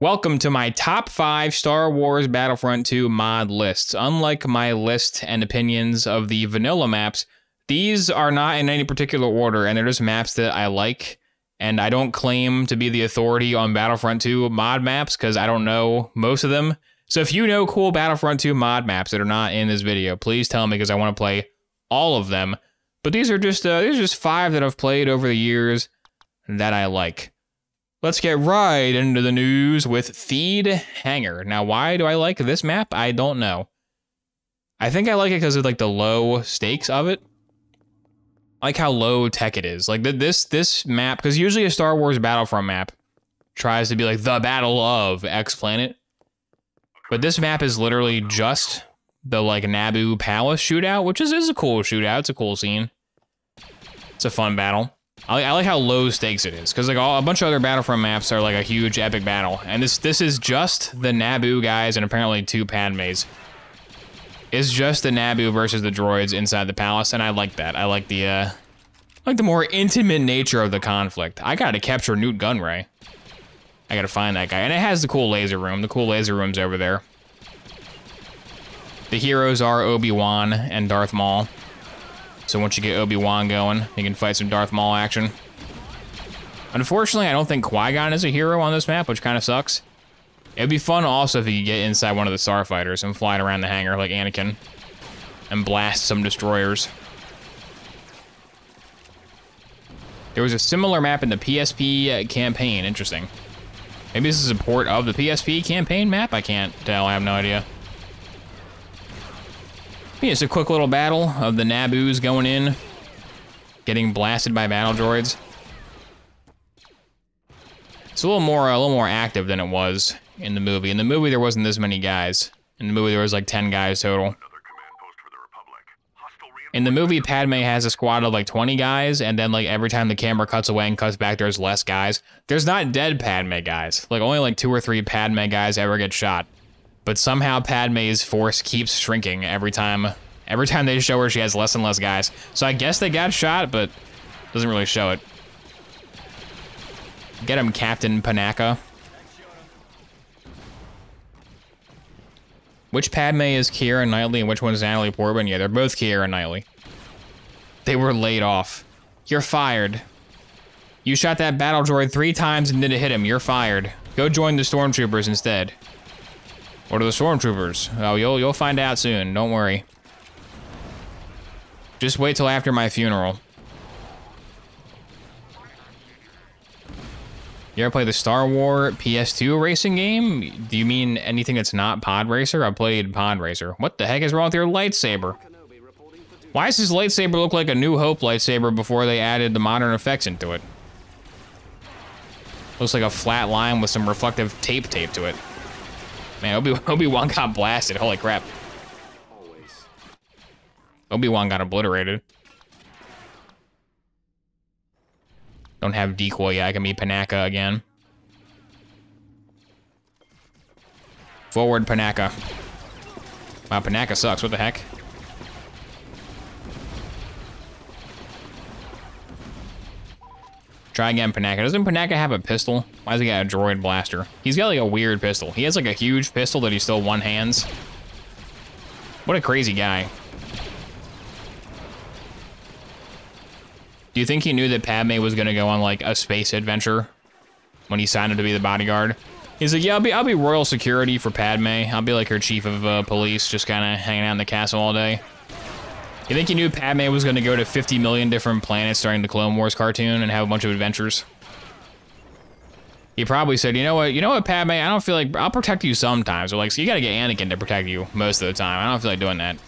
Welcome to my top 5 Star Wars Battlefront 2 mod lists. Unlike my list and opinions of the vanilla maps, these are not in any particular order, and they're just maps that I like, and I don't claim to be the authority on Battlefront 2 mod maps because I don't know most of them. So if you know cool Battlefront 2 mod maps that are not in this video, please tell me because I want to play all of them. But these are just 5 that I've played over the years that I like. Let's get right into the news with Theed Hangar. Now, why do I like this map? I don't know. I think I like it because of like the low stakes of it. I like how low tech it is. Like this map, because usually a Star Wars Battlefront map tries to be like the Battle of X planet. But this map is literally just the like Naboo Palace shootout, which is a cool shootout. It's a cool scene. It's a fun battle. I like how low stakes it is, because like a bunch of other Battlefront maps are like a huge epic battle, and this is just the Naboo guys and apparently 2 Padmes. It's just the Naboo versus the droids inside the palace, and I like that. I like the more intimate nature of the conflict. I gotta capture Newt Gunray. I gotta find that guy, and it has the cool laser room. The cool laser room's over there. The heroes are Obi-Wan and Darth Maul. So once you get Obi-Wan going, you can fight some Darth Maul action. Unfortunately, I don't think Qui-Gon is a hero on this map, which kind of sucks. It'd be fun also if you could get inside one of the starfighters and fly around the hangar like Anakin and blast some destroyers. There was a similar map in the PSP campaign. Interesting. Maybe this is a port of the PSP campaign map? I can't tell. I have no idea. It's a quick little battle of the Naboos going in, getting blasted by battle droids. It's a little more active than it was in the movie. In the movie, there wasn't this many guys. In the movie, there was like 10 guys total. In the movie, Padme has a squad of like 20 guys, and then like every time the camera cuts away and cuts back, there's less guys. There's not dead Padme guys. Like only like 2 or 3 Padme guys ever get shot. But somehow Padme's force keeps shrinking every time they show her she has less and less guys. So I guess they got shot, but doesn't really show it. Get him, Captain Panaka. Which Padme is Keira Knightley and which one is Natalie Portman? Yeah, they're both Keira Knightley. They were laid off. You're fired. You shot that battle droid 3 times and didn't hit him. You're fired. Go join the Stormtroopers instead. What are the Stormtroopers? Oh, you'll find out soon. Don't worry. Just wait till after my funeral. You ever play the Star Wars PS2 racing game? Do you mean anything that's not Pod Racer? I played Pod Racer. What the heck is wrong with your lightsaber? Why does this lightsaber look like a New Hope lightsaber before they added the modern effects into it? Looks like a flat line with some reflective tape to it. Man, Obi-Wan got blasted. Holy crap. Obi-Wan got obliterated. Don't have decoy yet. I can be Panaka again. Forward, Panaka. Wow, Panaka sucks. What the heck? Try again, Panaka. Doesn't Panaka have a pistol? Why does he got a droid blaster? He's got like a weird pistol. He has like a huge pistol that he still one-hands. What a crazy guy. Do you think he knew that Padme was gonna go on like a space adventure when he signed up to be the bodyguard? He's like, yeah, I'll be royal security for Padme. I'll be like her chief of police, just kind of hanging out in the castle all day. You think he knew Padme was gonna go to 50 million different planets starting the Clone Wars cartoon and have a bunch of adventures? He probably said, you know what, Padme, I don't feel like, I'll protect you sometimes. Or like, so you gotta get Anakin to protect you most of the time. I don't feel like doing that.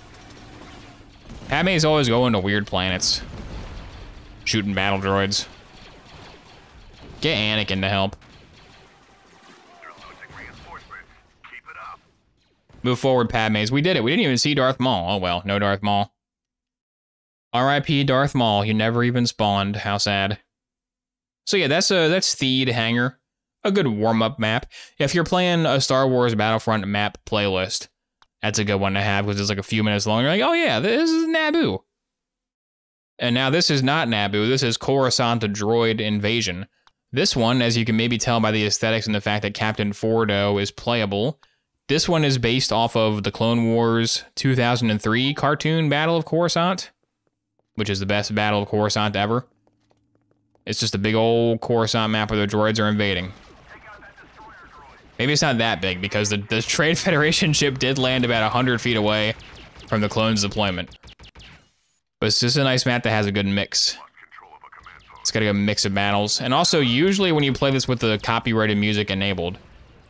Padme's always going to weird planets. Shooting battle droids. Get Anakin to help. Move forward, Padmes. We did it. We didn't even see Darth Maul. Oh well, no Darth Maul. R.I.P. Darth Maul. You never even spawned. How sad. So yeah, that's Theed Hangar. A good warm-up map. If you're playing a Star Wars Battlefront map playlist, that's a good one to have because it's like a few minutes long. You're like, oh yeah, this is Naboo. And now this is not Naboo, this is Coruscant, the Droid Invasion. This one, as you can maybe tell by the aesthetics and the fact that Captain Fordo is playable, this one is based off of the Clone Wars 2003 cartoon Battle of Coruscant, which is the best Battle of Coruscant ever. It's just a big old Coruscant map where the droids are invading. Maybe it's not that big because the Trade Federation ship did land about 100 feet away from the clones' deployment. But it's just a nice map that has a good mix. It's got a good mix of battles. And also, usually when you play this with the copyrighted music enabled,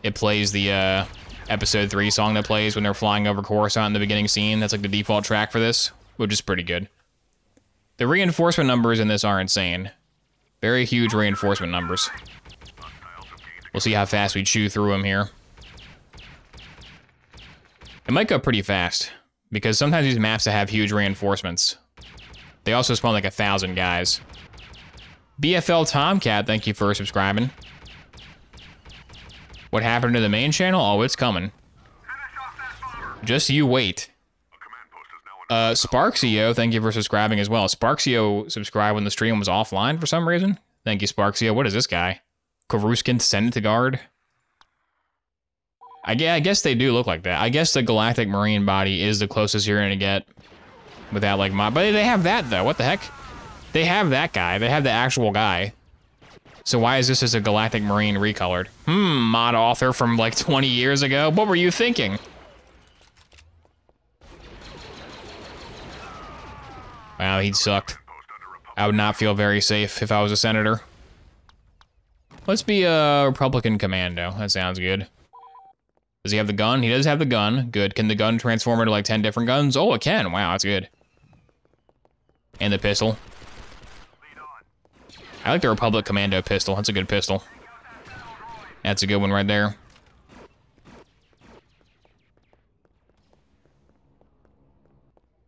it plays the Episode 3 song that plays when they're flying over Coruscant in the beginning scene. That's like the default track for this, which is pretty good. The reinforcement numbers in this are insane. Very huge reinforcement numbers. We'll see how fast we chew through them here. It might go pretty fast, because sometimes these maps that have huge reinforcements, they also spawn like 1,000 guys. BFL Tomcat, thank you for subscribing. What happened to the main channel? Oh, it's coming. Just you wait. Sparksio, thank you for subscribing as well. Sparksio subscribed when the stream was offline for some reason. Thank you, Sparksio. What is this guy? Coruscant Send to Guard? I guess they do look like that. I guess the Galactic Marine body is the closest you're gonna get without like mod. But they have that though. What the heck? They have that guy. They have the actual guy. So why is this just a Galactic Marine recolored? Mod author from like 20 years ago. What were you thinking? Wow, he sucked. I would not feel very safe if I was a senator. Let's be a Republican commando. That sounds good. Does he have the gun? He does have the gun. Good. Can the gun transform into like 10 different guns? Oh, it can. Wow, that's good. And the pistol. I like the Republic Commando pistol. That's a good pistol. That's a good one right there.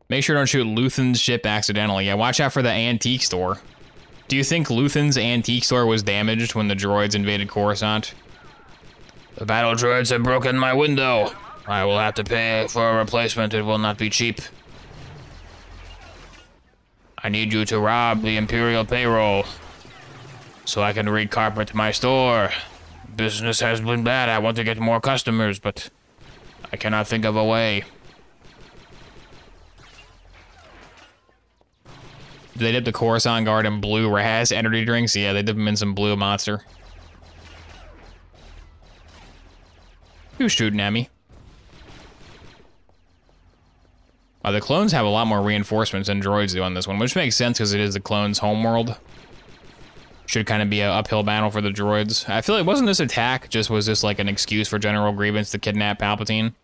Make sure don't shoot Luthen's ship accidentally. Yeah, watch out for the antique store. Do you think Luthen's antique store was damaged when the droids invaded Coruscant? The battle droids have broken my window. I will have to pay for a replacement. It will not be cheap. I need you to rob the Imperial payroll so I can recarpet my store. Business has been bad. I want to get more customers, but I cannot think of a way. They dip the Coruscant Guard in blue Raz energy drinks? Yeah, they dip them in some blue Monster. Who's shooting at me? The clones have a lot more reinforcements than droids do on this one, which makes sense because it is the clones' homeworld. Should kind of be an uphill battle for the droids. I feel like, wasn't this attack was this like an excuse for General Grievous to kidnap Palpatine?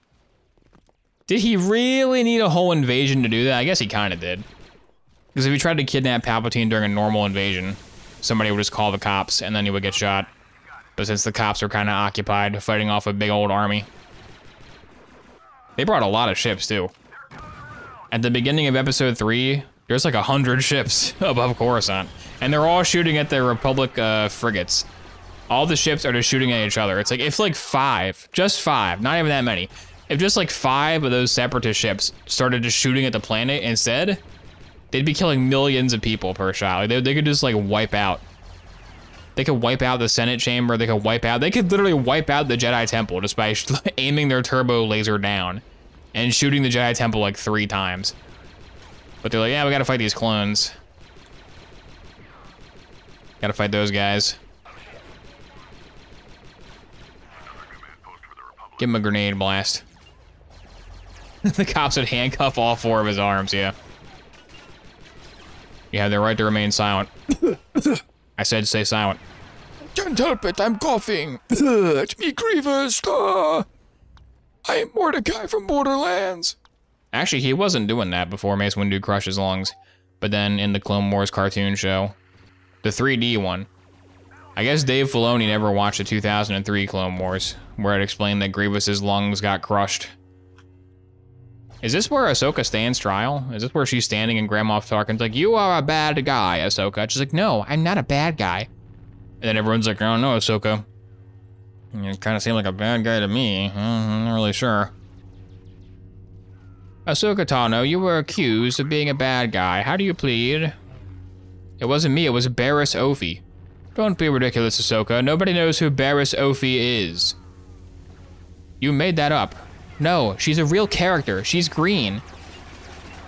Did he really need a whole invasion to do that? I guess he kind of did. Because if he tried to kidnap Palpatine during a normal invasion, somebody would just call the cops and then he would get shot. But since the cops were kind of occupied fighting off a big old army. They brought a lot of ships too. At the beginning of episode 3, there's like 100 ships above Coruscant. And they're all shooting at the Republic frigates. All the ships are just shooting at each other. It's like, if like 5, just 5, not even that many. If just like 5 of those separatist ships started just shooting at the planet instead, they'd be killing millions of people per shot. Like, they could just like wipe out. They could wipe out the Senate chamber. They could literally wipe out the Jedi Temple just by aiming their turbo laser down and shooting the Jedi Temple like 3 times. But they're like, yeah, we gotta fight these clones. Gotta fight those guys. Give him a grenade blast. The cops would handcuff all 4 of his arms, yeah. You have the right to remain silent. I said stay silent. Can't help it, I'm coughing. It's me, Grievous. I am Mordecai from Borderlands. Actually, he wasn't doing that before Mace Windu crushed his lungs. But then in the Clone Wars cartoon show, the 3D one, I guess Dave Filoni never watched the 2003 Clone Wars, where it explained that Grievous's lungs got crushed. Is this where Ahsoka stands trial? Is this where she's standing and Grand Moff Tarkin's like, you are a bad guy, Ahsoka? She's like, no, I'm not a bad guy. And then everyone's like, oh no, Ahsoka. You kind of seem like a bad guy to me. I'm not really sure. Ahsoka Tano, you were accused of being a bad guy. How do you plead? It wasn't me, it was Barriss Ophi. Don't be ridiculous, Ahsoka. Nobody knows who Barriss Offee is. You made that up. No, she's a real character. She's green.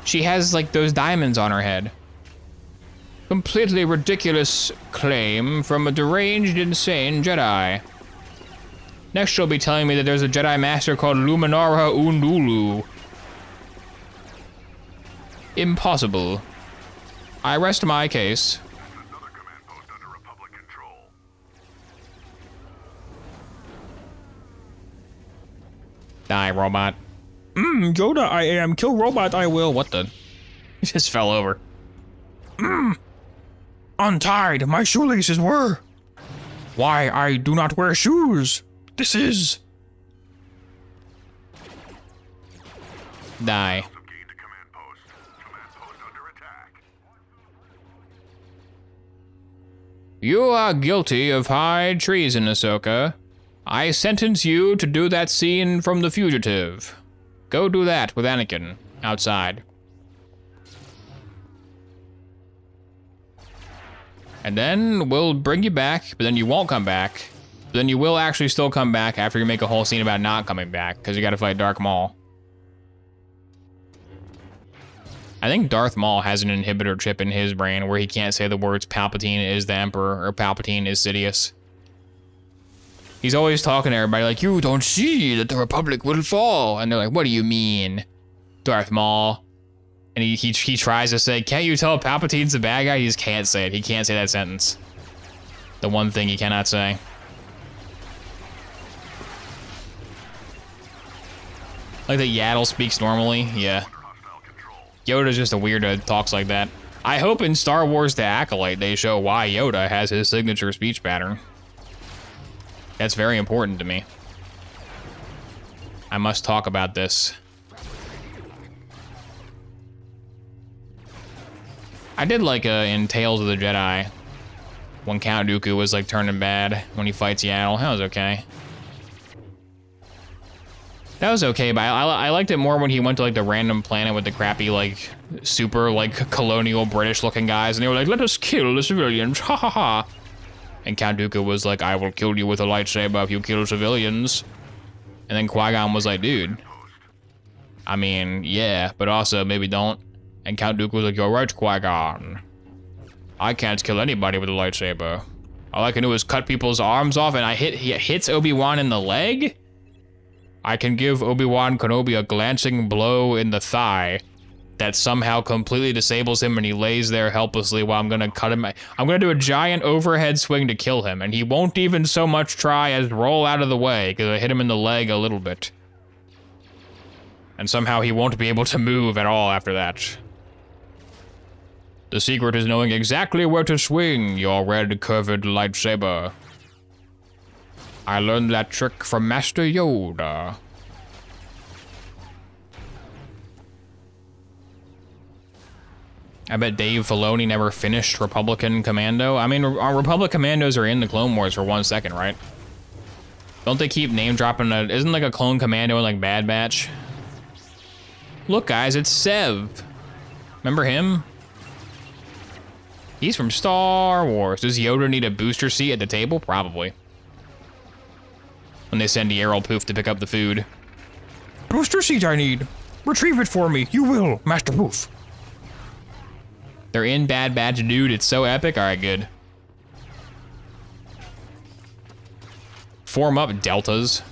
She has, like, those diamonds on her head. Completely ridiculous claim from a deranged, insane Jedi. Next she'll be telling me that there's a Jedi Master called Luminara Undulu. Impossible. I rest my case. Another command post under Republic control. Die, robot. Yoda I am. Kill robot I will. What the? He just fell over. Untied. My shoelaces were. Why I do not wear shoes. This is. Die. Gained a command post. Command post under attack. You are guilty of high treason, Ahsoka. I sentence you to do that scene from The Fugitive. Go do that with Anakin outside. And then we'll bring you back, but then you won't come back. But then you will actually still come back after you make a whole scene about not coming back, because you gotta fight Darth Maul. I think Darth Maul has an inhibitor chip in his brain where he can't say the words Palpatine is the Emperor or Palpatine is Sidious. He's always talking to everybody like, you don't see that the Republic will fall. And they're like, what do you mean, Darth Maul? And he tries to say, can't you tell Palpatine's the bad guy? He just can't say it. He can't say that sentence. The one thing he cannot say. Like that Yaddle speaks normally? Yeah. Yoda's just a weirdo that talks like that. I hope in Star Wars The Acolyte they show why Yoda has his signature speech pattern. That's very important to me. I must talk about this. I did like in Tales of the Jedi, when Count Dooku was like turning bad when he fights Yaddle. That was okay. That was okay, but I liked it more when he went to like the random planet with the crappy like super like colonial British looking guys, and they were like, let us kill the civilians, ha ha ha. And Count Dooku was like, I will kill you with a lightsaber if you kill civilians. And then Qui-Gon was like, dude, I mean, yeah, but also maybe don't. And Count Dooku was like, you're right, Qui-Gon. I can't kill anybody with a lightsaber. All I can do is cut people's arms off, and he hits Obi-Wan in the leg? I can give Obi-Wan Kenobi a glancing blow in the thigh that somehow completely disables him, and he lays there helplessly while I'm gonna cut him. I'm gonna do a giant overhead swing to kill him, and he won't even so much try as roll out of the way, because I hit him in the leg a little bit. And somehow he won't be able to move at all after that. The secret is knowing exactly where to swing your red curved lightsaber. I learned that trick from Master Yoda. I bet Dave Filoni never finished Republican Commando. I mean, our Republic Commandos are in the Clone Wars for 1 second, right? Don't they keep name dropping isn't like a Clone Commando in like Bad Batch? Look guys, it's Sev. Remember him? He's from Star Wars. Does Yoda need a booster seat at the table? Probably. When they send Yarl Poof to pick up the food. Booster seat I need. Retrieve it for me. You will, Master Poof. They're in Bad Batch, dude. It's so epic. All right, good. Form up, Deltas.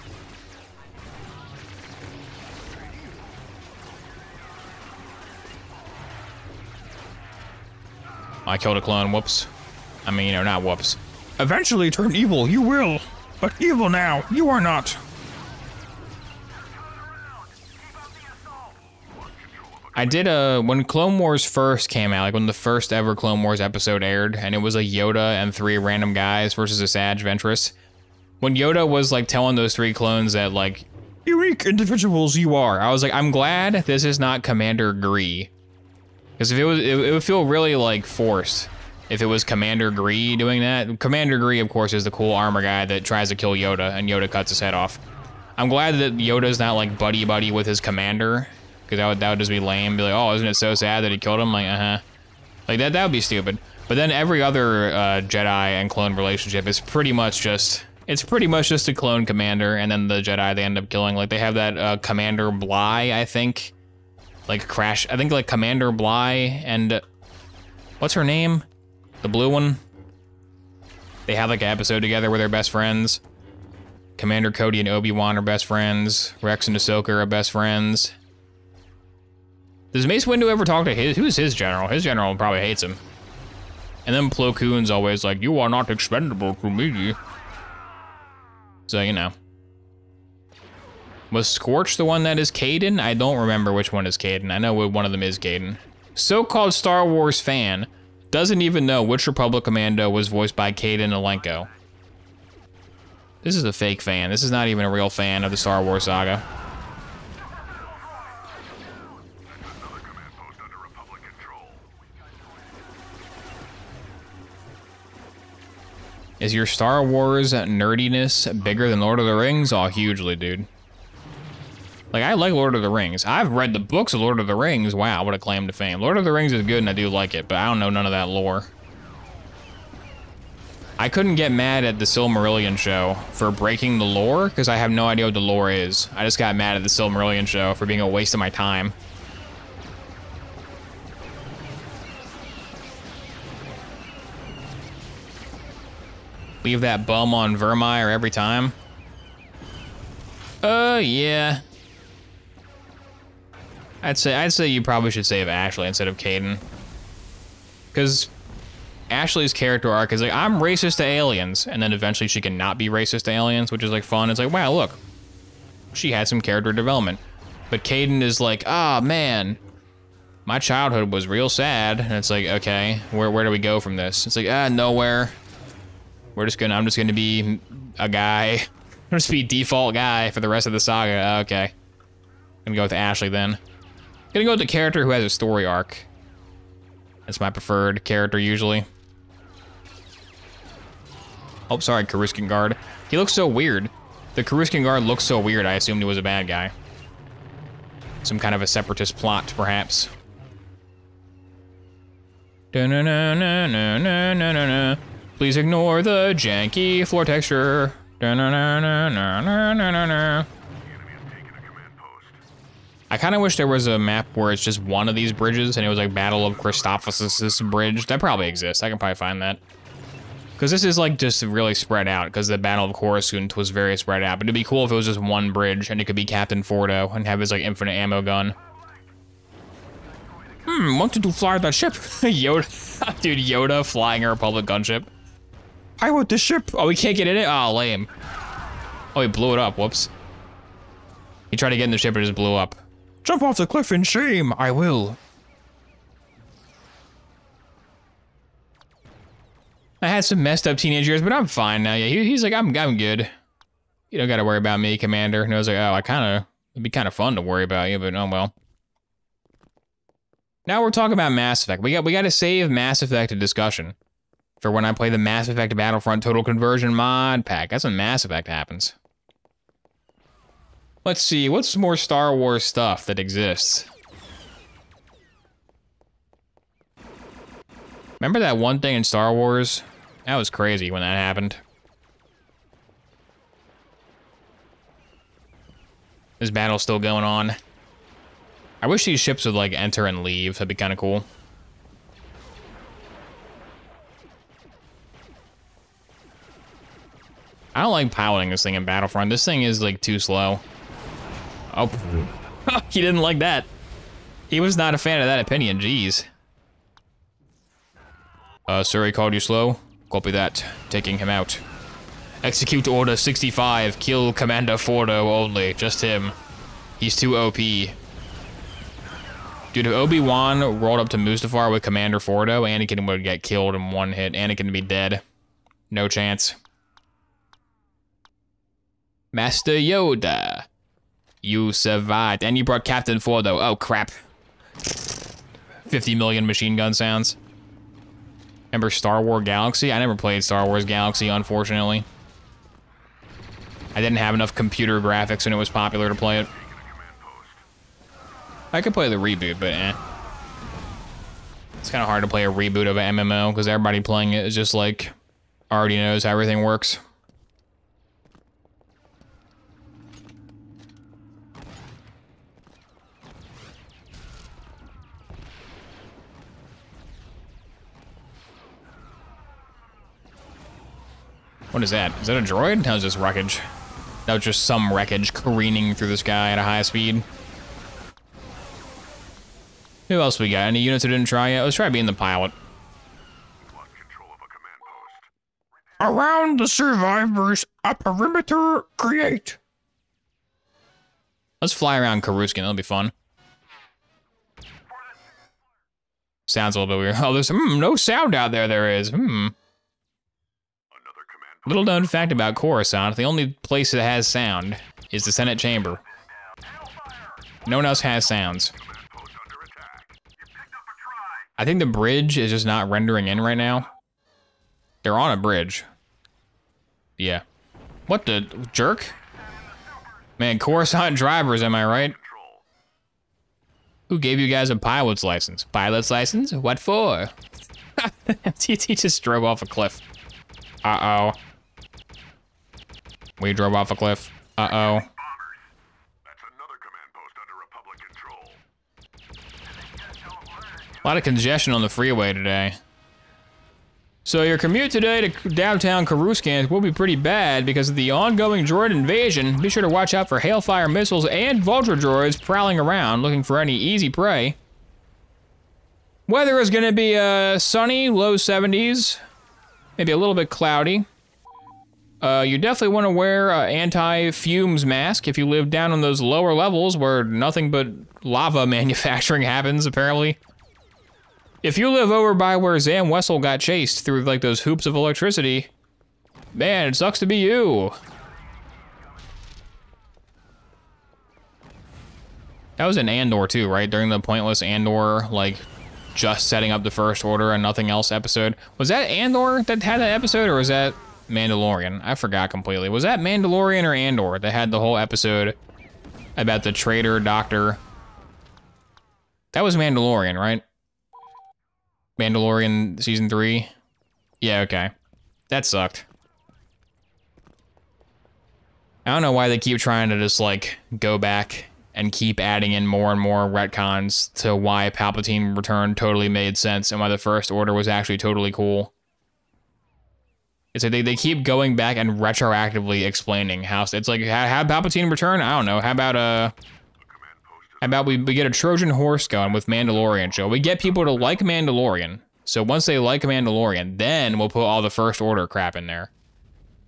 I killed a clone. Whoops. I mean, not whoops. Eventually turn evil. You will. But evil now. You are not. I did when Clone Wars first came out, like when the first ever Clone Wars episode aired, and it was like Yoda and 3 random guys versus a Sag Ventress. When Yoda was like telling those 3 clones that like, unique individuals you are, I was like, I'm glad this is not Commander Gree. Because if it was, it would feel really like forced if it was Commander Gree doing that. Commander Gree, of course, is the cool armor guy that tries to kill Yoda, and Yoda cuts his head off. I'm glad that Yoda's not like buddy-buddy with his commander. Because that would just be lame. Be like, oh, isn't it so sad that he killed him? Like, Like, that would be stupid. But then every other Jedi and clone relationship is pretty much just, it's pretty much just a clone commander, and then the Jedi they end up killing. Like, they have that Commander Bly, I think. Like, Crash, I think, like, Commander Bly and, what's her name? The blue one? They have, like, an episode together where they're best friends. Commander Cody and Obi-Wan are best friends. Rex and Ahsoka are best friends. Does Mace Windu ever talk to who's his general? His general probably hates him. And then Plo Koon's always like, you are not expendable to me. So, you know. Was Scorch the one that is Caden? I don't remember which one is Caden. I know one of them is Caden. So-called Star Wars fan doesn't even know which Republic Commando was voiced by Caden Alenko. This is a fake fan. This is not even a real fan of the Star Wars saga. Is your Star Wars nerdiness bigger than Lord of the Rings? Oh, hugely, dude. Like, I like Lord of the Rings. I've read the books of Lord of the Rings. Wow, what a claim to fame. Lord of the Rings is good and I do like it, but I don't know none of that lore. I couldn't get mad at the Silmarillion show for breaking the lore, because I have no idea what the lore is. I just got mad at the Silmarillion show for being a waste of my time. Leave that bum on Vermeer every time. Yeah. I'd say you probably should save Ashley instead of Caden. Because Ashley's character arc is like, I'm racist to aliens, and then eventually she can not be racist to aliens, which is like fun. It's like, wow, look, she had some character development. But Caden is like, ah, man, my childhood was real sad, and it's like, okay, where do we go from this? It's like, nowhere. I'm just gonna be a guy. I'm just be default guy for the rest of the saga. Okay, gonna go with Ashley then. Gonna go with the character who has a story arc. That's my preferred character usually. Oh, sorry, Coruscant Guard. He looks so weird. The Coruscant Guard looks so weird, I assumed he was a bad guy. Some kind of a separatist plot, perhaps. Da-na-na-na-na-na-na-na. Please ignore the janky floor texture. Da-na-na-na-na-na-na-na. I kind of wish there was a map where it's just one of these bridges and it was like Battle of Christophsis Bridge. That probably exists. I can probably find that. Because this is like just really spread out because the Battle of Coruscant was very spread out. But it'd be cool if it was just one bridge and it could be Captain Fordo and have his like infinite ammo gun. Wanted to fly that ship. Yoda. Dude, Yoda flying a Republic gunship. Pilot this ship. Oh, we can't get in it? Oh, lame. Oh, he blew it up. Whoops. He tried to get in the ship and just blew up. Jump off the cliff in shame. I will. I had some messed up teenage years, but I'm fine now. Yeah, he's like, I'm good. You don't got to worry about me, Commander. And I was like, oh, it'd be kind of fun to worry about you, but oh well. Now we're talking about Mass Effect. We got to save Mass Effect a discussion for when I play the Mass Effect Battlefront Total Conversion mod pack. That's when Mass Effect happens. Let's see, what's more Star Wars stuff that exists? Remember that one thing in Star Wars? That was crazy when that happened. This battle's still going on. I wish these ships would like enter and leave. That'd be kind of cool. I don't like piloting this thing in Battlefront. This thing is like too slow. Oh, he didn't like that. He was not a fan of that opinion, jeez. Sir, he called you slow? Copy that. Taking him out. Execute Order 65. Kill Commander Fordo only. Just him. He's too OP. Dude, if Obi-Wan rolled up to Mustafar with Commander Fordo, Anakin would get killed in one hit. Anakin would be dead. No chance. Master Yoda. You survived. And you brought Captain Fordo. Oh, crap. 50 million machine gun sounds. Remember Star Wars Galaxy? I never played Star Wars Galaxy, unfortunately. I didn't have enough computer graphics when it was popular to play it. I could play the reboot, but eh. It's kind of hard to play a reboot of an MMO because everybody playing it is just like already knows how everything works. What is that? Is that a droid? How's this wreckage? That was just some wreckage careening through the sky at a high speed. Who else we got? Any units that didn't try yet? Let's try being the pilot. Lost control of a command post. Around the survivors, a perimeter create. Let's fly around Coruscant. That'll be fun. Sounds a little bit weird. Oh, there's no sound out there. There is. Little known fact about Coruscant, the only place that has sound is the Senate chamber. No one else has sounds. I think the bridge is just not rendering in right now. They're on a bridge. Yeah. What the jerk? Man, Coruscant drivers, am I right? Who gave you guys a pilot's license? Pilot's license? What for? He just drove off a cliff. Uh-oh. We drove off a cliff. Uh-oh. That's another command post under Republic control. A lot of congestion on the freeway today. So your commute today to downtown Coruscant will be pretty bad because of the ongoing droid invasion. Be sure to watch out for Hailfire missiles and Vulture droids prowling around looking for any easy prey. Weather is gonna be sunny, low 70s. Maybe a little bit cloudy. You definitely want to wear an anti-fumes mask if you live down on those lower levels where nothing but lava manufacturing happens, apparently. If you live over by where Zam Wessel got chased through like those hoops of electricity, man, it sucks to be you. That was in Andor too, right? During the pointless Andor, like, just setting up the First Order and nothing else episode. Was that Andor that had that episode, or was that Mandalorian? I forgot completely. Was that Mandalorian or Andor that had the whole episode about the traitor doctor? That was Mandalorian, right? Mandalorian season 3? Yeah, okay. That sucked. I don't know why they keep trying to just like go back and keep adding in more and more retcons to why Palpatine Return totally made sense and why the First Order was actually totally cool. It's like they keep going back and retroactively explaining how it's like, how Palpatine Return? I don't know. How about we get a Trojan horse going with Mandalorian show? We get people to like Mandalorian. So once they like Mandalorian, then we'll put all the First Order crap in there.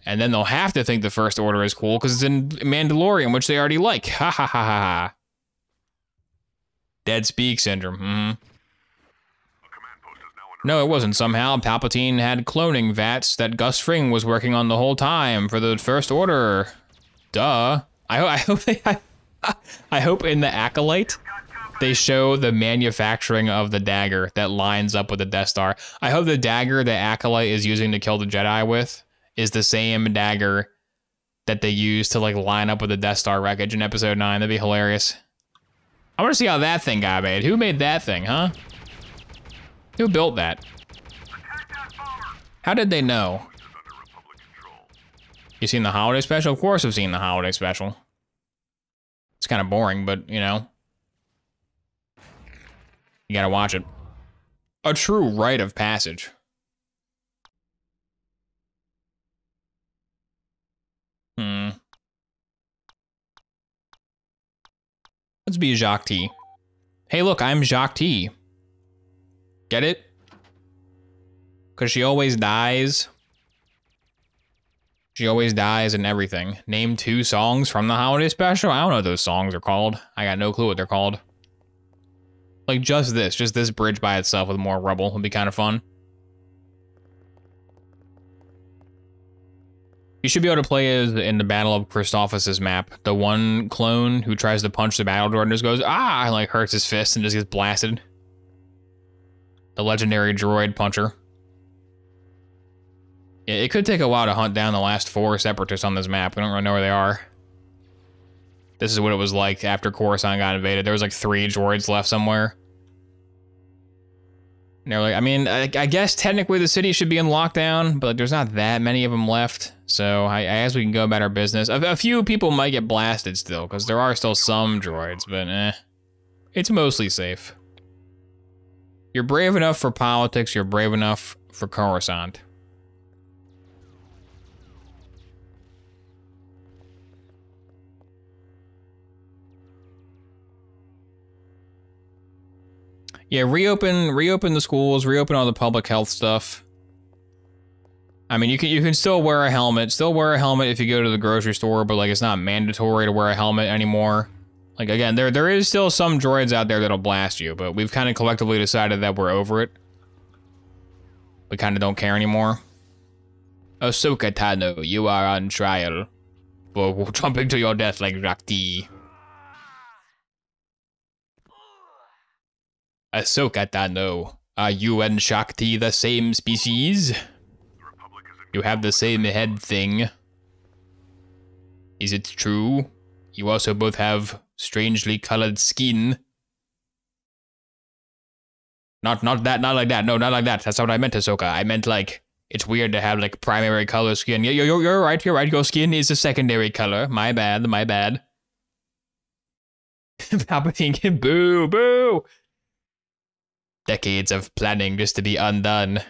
And then they'll have to think the First Order is cool because it's in Mandalorian, which they already like. Ha ha ha ha ha. Dead Speak syndrome. No, it wasn't somehow. Palpatine had cloning vats that Gus Fring was working on the whole time for the First Order. Duh. I hope in the Acolyte they show the manufacturing of the dagger that lines up with the Death Star. I hope the dagger that Acolyte is using to kill the Jedi with is the same dagger that they use to like line up with the Death Star wreckage in Episode 9. That'd be hilarious. I want to see how that thing got made. Who made that thing, huh? Who built that? How did they know? You seen the holiday special? Of course I've seen the holiday special. It's kind of boring, but you know. You gotta watch it. A true rite of passage. Let's be Jacques T. Hey, look, I'm Jacques T. Get it? Because she always dies. She always dies in everything. Name 2 songs from the holiday special? I don't know what those songs are called. I got no clue what they're called. Like just this bridge by itself with more rubble would be kind of fun. You should be able to play as in the Battle of Christophsis map. The one clone who tries to punch the battle droid and just goes, ah, and like hurts his fist and just gets blasted. The legendary droid puncher. Yeah, it could take a while to hunt down the last 4 separatists on this map. We don't really know where they are. This is what it was like after Coruscant got invaded. There was like 3 droids left somewhere. And they're like, I mean, I guess technically the city should be in lockdown, but there's not that many of them left. So I guess we can go about our business. A few people might get blasted still, because there are still some droids, but it's mostly safe. You're brave enough for politics, you're brave enough for Coruscant. Yeah, reopen the schools, reopen all the public health stuff. I mean, you can still wear a helmet. Still wear a helmet if you go to the grocery store, but like it's not mandatory to wear a helmet anymore. Like again, there is still some droids out there that'll blast you, but we've kind of collectively decided that we're over it. We kind of don't care anymore. Ahsoka Tano, you are on trial for jumping to your death like Rakti. Ahsoka Tano, are you and Shakti the same species? You have the same head thing. Is it true? You also both have strangely colored skin. Not like that. No, not like that. That's not what I meant, Ahsoka. I meant like, it's weird to have like primary color skin. Yeah, you're right. Your skin is a secondary color. My bad. Palpatine, boo, boo. Decades of planning just to be undone.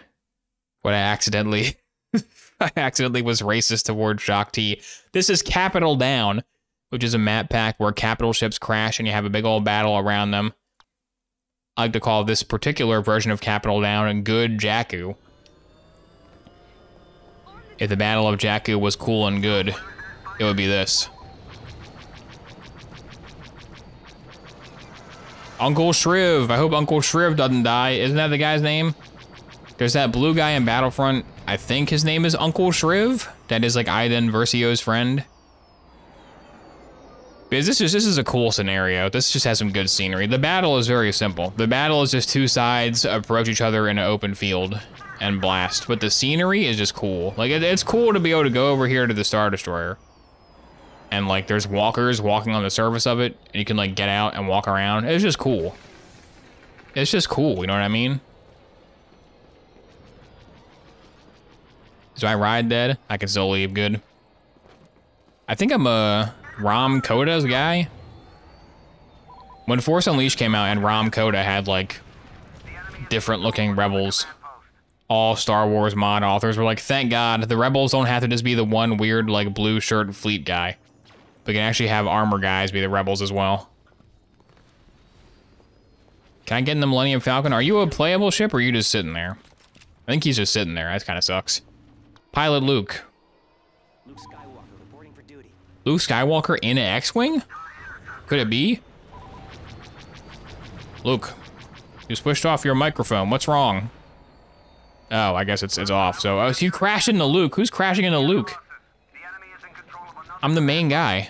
When I accidentally was racist toward Shakti. This is Capital Down, which is a map pack where capital ships crash and you have a big old battle around them. I like to call this particular version of Capital Down a good Jakku. If the Battle of Jakku was cool and good, it would be this. Uncle Shriv. I hope Uncle Shriv doesn't die. Isn't that the guy's name? There's that blue guy in Battlefront. I think his name is Uncle Shriv. That is like Iden Versio's friend. Because this is a cool scenario. This just has some good scenery. The battle is very simple. The battle is just two sides approach each other in an open field and blast. But the scenery is just cool. Like it's cool to be able to go over here to the Star Destroyer. And like there's walkers walking on the surface of it, and you can like get out and walk around. It's just cool. It's just cool, you know what I mean? Do I ride dead? I can still leave, good. I think I'm a Ram Koda's guy. When Force Unleashed came out and Ram Koda had like different looking rebels, all Star Wars mod authors were like, thank God, the rebels don't have to just be the one weird like blue shirt fleet guy. We can actually have armor guys be the rebels as well. Can I get in the Millennium Falcon? Are you a playable ship or are you just sitting there? I think he's just sitting there. That kind of sucks. Pilot Luke. Luke Skywalker reporting for duty. Luke Skywalker in an X-Wing? Could it be? Luke, you switched off your microphone. What's wrong? Oh, I guess it's off. So you crashed into Luke. Who's crashing into Luke? I'm the main guy.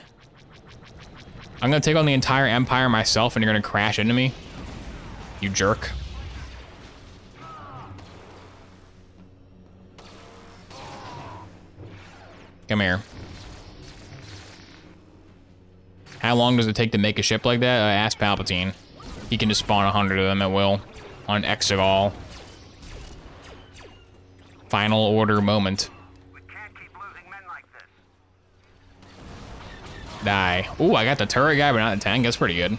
I'm gonna take on the entire Empire myself and you're gonna crash into me? You jerk. Come here. How long does it take to make a ship like that? Ask Palpatine. He can just spawn 100 of them at will on Exegol. Final order moment. We can't keep losing men like this. Die. Ooh, I got the turret guy, but not the tank. That's pretty good.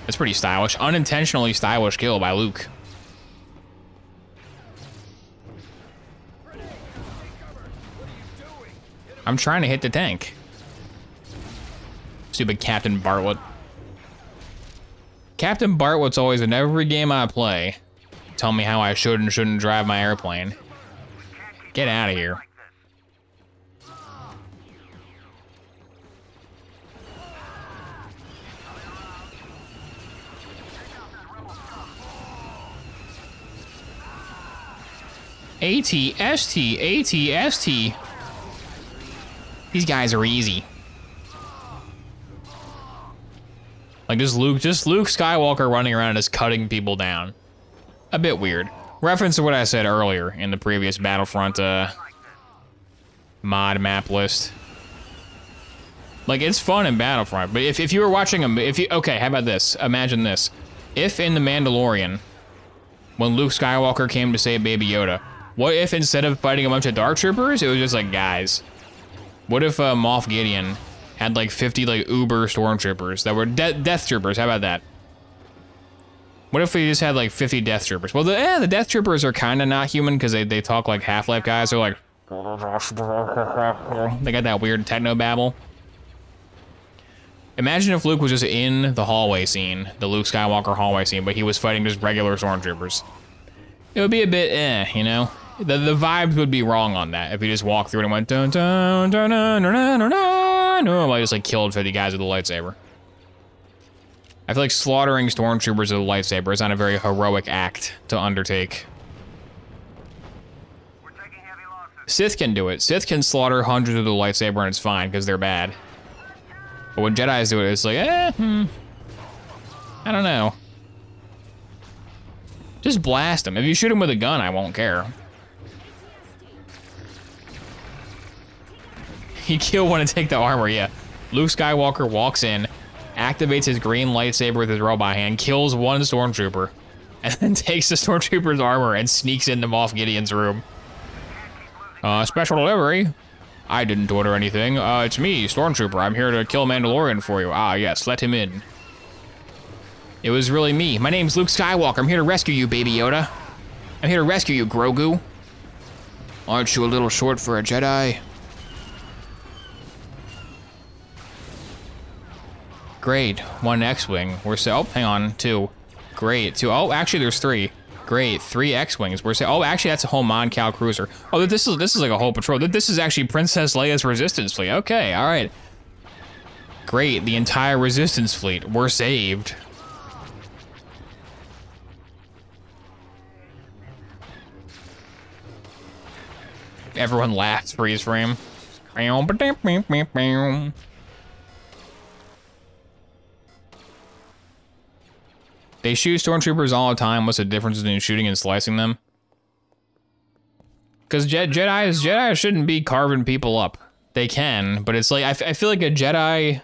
That's pretty stylish. Unintentionally stylish kill by Luke. I'm trying to hit the tank. Stupid Captain Bartlett. Captain Bartlett's always in every game I play. Tell me how I should and shouldn't drive my airplane. Get out of here. ATST, ATST. These guys are easy. Like just Luke Skywalker running around and just cutting people down. A bit weird. Reference to what I said earlier in the previous Battlefront mod map list. Like it's fun in Battlefront, but if you were watching okay, how about this? Imagine this. If in The Mandalorian, when Luke Skywalker came to save Baby Yoda? What if instead of fighting a bunch of Dark Troopers, it was just like guys? What if Moff Gideon had like 50 like uber Stormtroopers that were Death Troopers? How about that? What if we just had like 50 Death Troopers? Well, the Death Troopers are kind of not human because they talk like Half-Life guys. They're like, they got that weird techno babble. Imagine if Luke was just in the hallway scene, the Luke Skywalker hallway scene, but he was fighting just regular Stormtroopers. It would be a bit you know? The vibes would be wrong on that if he just walked through and went dun dun dun dun dun dun dun dun, like just like killed 50 guys with a lightsaber. I feel like slaughtering Stormtroopers with a lightsaber is not a very heroic act to undertake. We're taking heavy losses. Sith can do it. Sith can slaughter hundreds with a lightsaber and it's fine because they're bad. But when Jedis do it, it's like, I don't know. Just blast him. If you shoot him with a gun, I won't care. You kill one and take the armor, yeah. Luke Skywalker walks in, activates his green lightsaber with his robot hand, kills one Stormtrooper, and then takes the Stormtrooper's armor and sneaks into Moff Gideon's room. Special delivery? I didn't order anything. It's me, Stormtrooper. I'm here to kill Mandalorian for you. Ah, yes, let him in. It was really me. My name's Luke Skywalker. I'm here to rescue you, Baby Yoda. I'm here to rescue you, Grogu. Aren't you a little short for a Jedi? Great, 1 X-Wing. We're oh, hang on, 2. Great, 2. Oh, actually there's 3. Great, 3 X-Wings. We're oh, actually that's a whole Mon Cal cruiser. Oh, this is like a whole patrol. This is actually Princess Leia's Resistance fleet. Okay, all right. Great, the entire Resistance fleet. We're saved. Everyone laughs, freeze frame. They shoot Stormtroopers all the time. What's the difference between shooting and slicing them? Because Jedi shouldn't be carving people up. They can, but it's like, I feel like a Jedi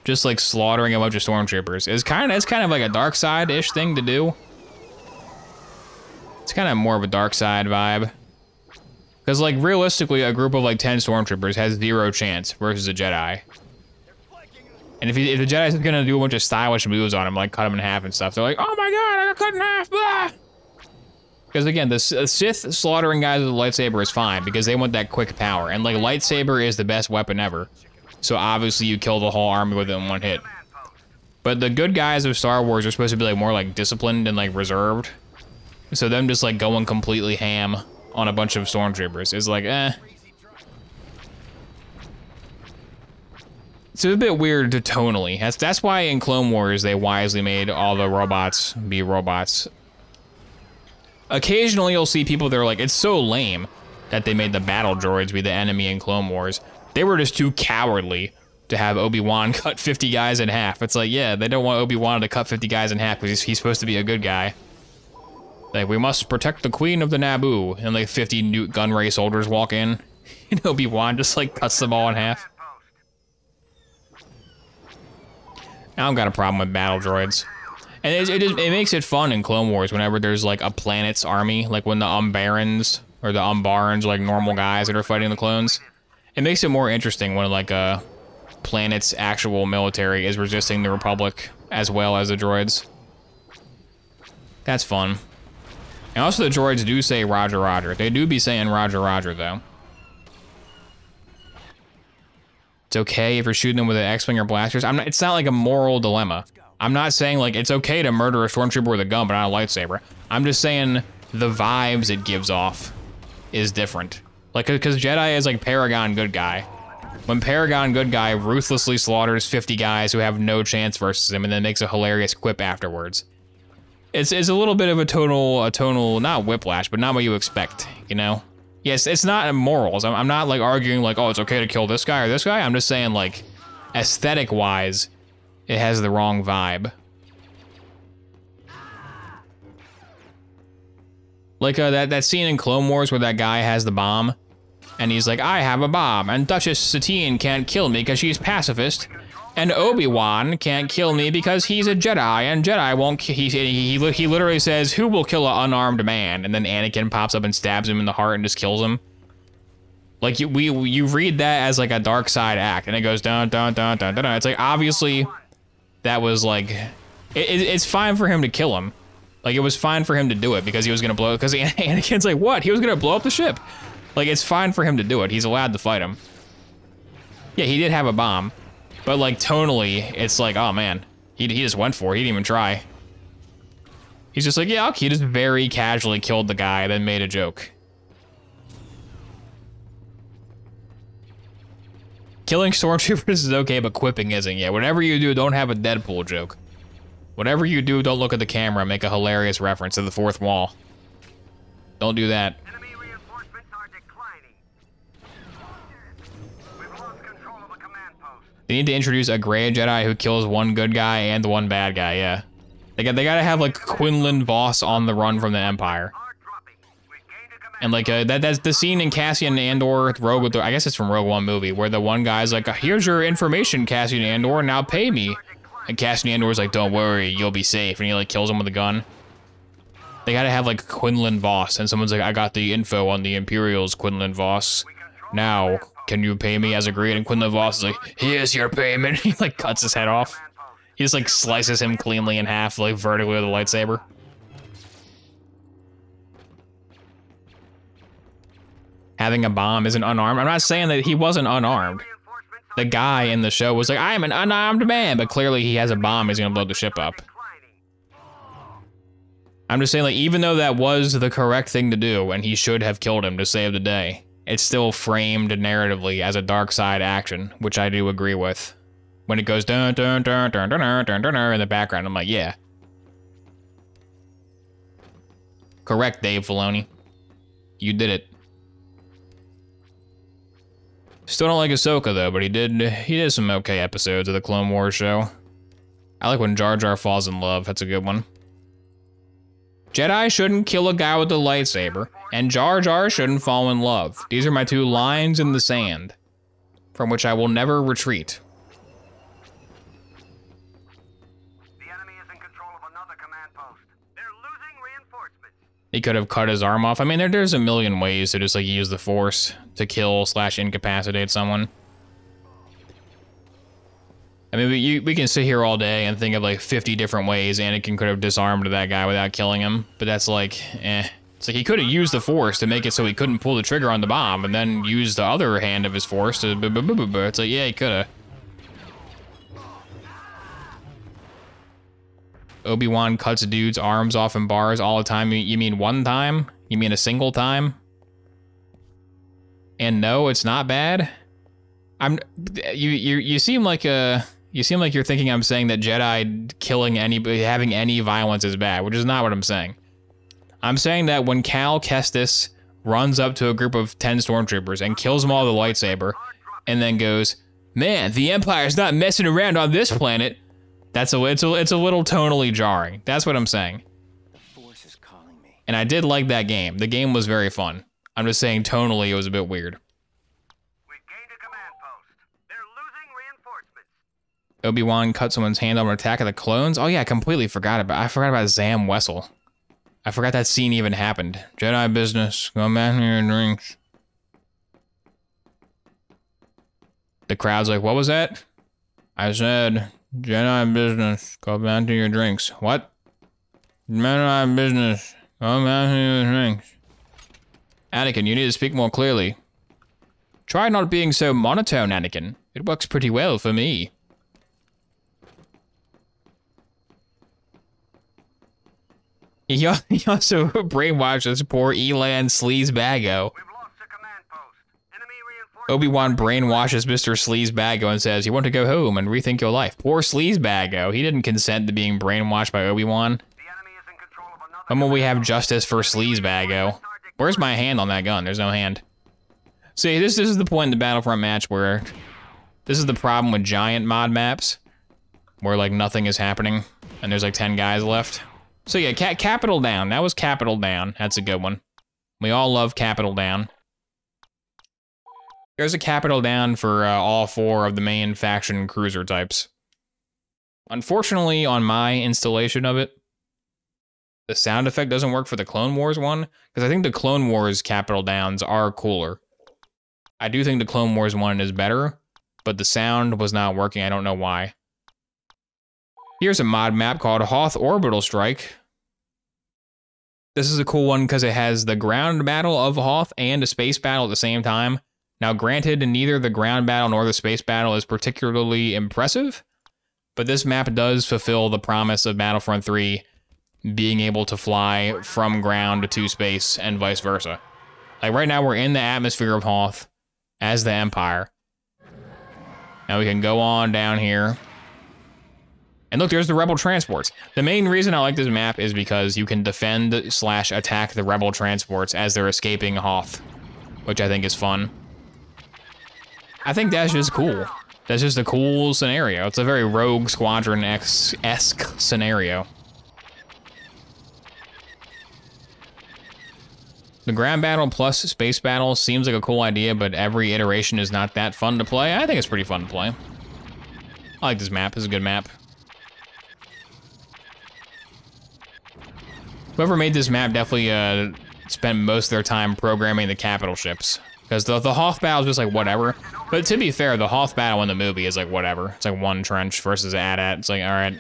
just like slaughtering a bunch of Stormtroopers is kind of like a dark side-ish thing to do. It's kind of more of a dark side vibe. Because like realistically, a group of like 10 Stormtroopers has 0 chance versus a Jedi. And if the Jedi's gonna do a bunch of stylish moves on him, like cut him in half and stuff, they're like, oh my god, I got cut in half, blah! Because again, the Sith slaughtering guys with a lightsaber is fine, because they want that quick power. And like, lightsaber is the best weapon ever. So obviously you kill the whole army with it in 1 hit. But the good guys of Star Wars are supposed to be like more like disciplined and like reserved. So them just like going completely ham on a bunch of Stormtroopers is like, It's a bit weird tonally. That's why in Clone Wars they wisely made all the robots be robots. Occasionally you'll see people that are like, it's so lame that they made the battle droids be the enemy in Clone Wars. They were just too cowardly to have Obi-Wan cut 50 guys in half. It's like, yeah, they don't want Obi-Wan to cut 50 guys in half because he's supposed to be a good guy. Like, we must protect the Queen of the Naboo. And like 50 Newt Gunray soldiers walk in. And Obi-Wan just like cuts them all in half. I don't got a problem with battle droids. And it makes it fun in Clone Wars whenever there's like a planet's army, like when the Umbarans or the Umbarans are like normal guys that are fighting the clones. It makes it more interesting when like a planet's actual military is resisting the Republic as well as the droids. That's fun. And also the droids do say Roger Roger. They do be saying Roger Roger though. It's okay if you're shooting them with an X-Wing or blasters. It's not like a moral dilemma. I'm not saying like it's okay to murder a Stormtrooper with a gun but not a lightsaber. I'm just saying the vibes it gives off is different. Like, because Jedi is like Paragon good guy. When Paragon good guy ruthlessly slaughters 50 guys who have no chance versus him and then makes a hilarious quip afterwards. It's a little bit of a tonal, not whiplash, but not what you expect, you know? Yes, it's not morals. I'm not like arguing like, oh, it's okay to kill this guy or this guy. I'm just saying like, aesthetic-wise, it has the wrong vibe. Like that scene in Clone Wars where that guy has the bomb, and he's like, I have a bomb, and Duchess Satine can't kill me because she's pacifist. And Obi-Wan can't kill me because he's a Jedi, and Jedi won't. He literally says, "Who will kill an unarmed man?" And then Anakin pops up and stabs him in the heart and just kills him. Like you read that as like a dark side act, and it goes dun dun dun dun dun. It's like obviously that was like it's fine for him to kill him. Like it was fine for him to do it because he was gonna blow. Because Anakin's like, what? He was gonna blow up the ship. Like it's fine for him to do it. He's allowed to fight him. Yeah, he did have a bomb. But like tonally, it's like, oh man, he just went for it. He didn't even try. He's just like, yeah, okay. He just very casually killed the guy, then made a joke. Killing stormtroopers is okay, but quipping isn't. Yeah, whatever you do, don't have a Deadpool joke. Whatever you do, don't look at the camera and make a hilarious reference to the fourth wall. Don't do that. Enemy reinforcements are declining. We've lost control of a command post. They need to introduce a gray Jedi who kills one good guy and one bad guy, yeah. They gotta have like Quinlan Vos on the run from the Empire. Are dropping. We've gained a command. And like that's the scene in Cassian Andor Rogue, I guess it's from Rogue One movie, where the one guy's like, here's your information, Cassian Andor, now pay me. And Cassian Andor's like, don't worry, you'll be safe. And he like kills him with a gun. They gotta have like Quinlan Vos, and someone's like, I got the info on the Imperials, Quinlan Vos. Now, can you pay me as agreed? And Quinlan Vos is like, here's your payment. He like cuts his head off. He just like slices him cleanly in half, like vertically with a lightsaber. Having a bomb isn't unarmed. I'm not saying that he wasn't unarmed. The guy in the show was like, I am an unarmed man, but clearly he has a bomb, he's gonna blow the ship up. I'm just saying, like, even though that was the correct thing to do, and he should have killed him to save the day, it's still framed narratively as a dark side action, which I do agree with. When it goes dun dun dun dun dun dun dun dun dun in the background, I'm like, yeah. Correct, Dave Filoni. You did it. Still don't like Ahsoka though, but he did some okay episodes of the Clone Wars show. I like when Jar Jar falls in love, that's a good one. Jedi shouldn't kill a guy with a lightsaber, and Jar Jar shouldn't fall in love. These are my two lines in the sand, from which I will never retreat. The enemy is in control of another command post. They're losing reinforcements. He could have cut his arm off. I mean, there's a million ways to just like use the Force to kill / incapacitate someone. I mean, we can sit here all day and think of like 50 different ways Anakin could have disarmed that guy without killing him, but that's like, eh. It's like he could have used the Force to make it so he couldn't pull the trigger on the bomb, and then use the other hand of his Force to It's like, yeah, he could have. Obi-Wan cuts a dude's arms off in bars all the time. You mean one time? You mean a single time? And no, it's not bad. You seem like you're thinking I'm saying that Jedi killing anybody, having any violence is bad, which is not what I'm saying. I'm saying that when Cal Kestis runs up to a group of 10 stormtroopers and kills them all with a lightsaber, and then goes, "Man, the Empire's not messing around on this planet." It's a little tonally jarring. That's what I'm saying. The Force is calling me. And I did like that game. The game was very fun. I'm just saying tonally it was a bit weird. We've gained a command post. They're losing reinforcements. Obi-Wan cut someone's hand over Attack of the Clones. Oh yeah, I completely forgot about Zam Wessel. I forgot that scene even happened. Jedi Business. Go back to your drinks. The crowd's like, what was that? I said, Jedi Business. Go back to your drinks. What? Jedi Business. Go back to your drinks. Anakin, you need to speak more clearly. Try not being so monotone, Anakin. It works pretty well for me. He also brainwashes poor Elan Sleazebago. We've lost a command post. Enemy reinforcements. Obi-Wan brainwashes Mr. Sleazebago and says, you want to go home and rethink your life. Poor Sleazebago. He didn't consent to being brainwashed by Obi-Wan. The enemy is in control of another. When will we have justice for Sleazebago? Where's my hand on that gun? There's no hand. See, this is the point in the Battlefront match where this is the problem with giant mod maps, where like nothing is happening and there's like 10 guys left. So yeah, Capital Down. That was Capital Down. That's a good one. We all love Capital Down. There's a capital down for all 4 of the main faction cruiser types. Unfortunately, on my installation of it, the sound effect doesn't work for the Clone Wars one, because I think the Clone Wars capital downs are cooler. I do think the Clone Wars one is better, but the sound was not working. I don't know why. Here's a mod map called Hoth Orbital Strike. This is a cool one because it has the ground battle of Hoth and a space battle at the same time. Now, granted, neither the ground battle nor the space battle is particularly impressive, but this map does fulfill the promise of Battlefront 3 being able to fly from ground to space and vice versa. Like right now, we're in the atmosphere of Hoth as the Empire. Now we can go on down here. And look, there's the Rebel transports. The main reason I like this map is because you can defend/attack the Rebel transports as they're escaping Hoth, which I think is fun. I think that's just cool. That's just a cool scenario. It's a very Rogue Squadron-esque scenario. The ground battle plus space battle seems like a cool idea, but every iteration is not that fun to play. I think it's pretty fun to play. I like this map. It's a good map. Whoever made this map definitely spent most of their time programming the capital ships. Because the Hoth battle is just like whatever. But to be fair, the Hoth battle in the movie is like whatever. It's like one trench versus AT-AT. It's like, alright.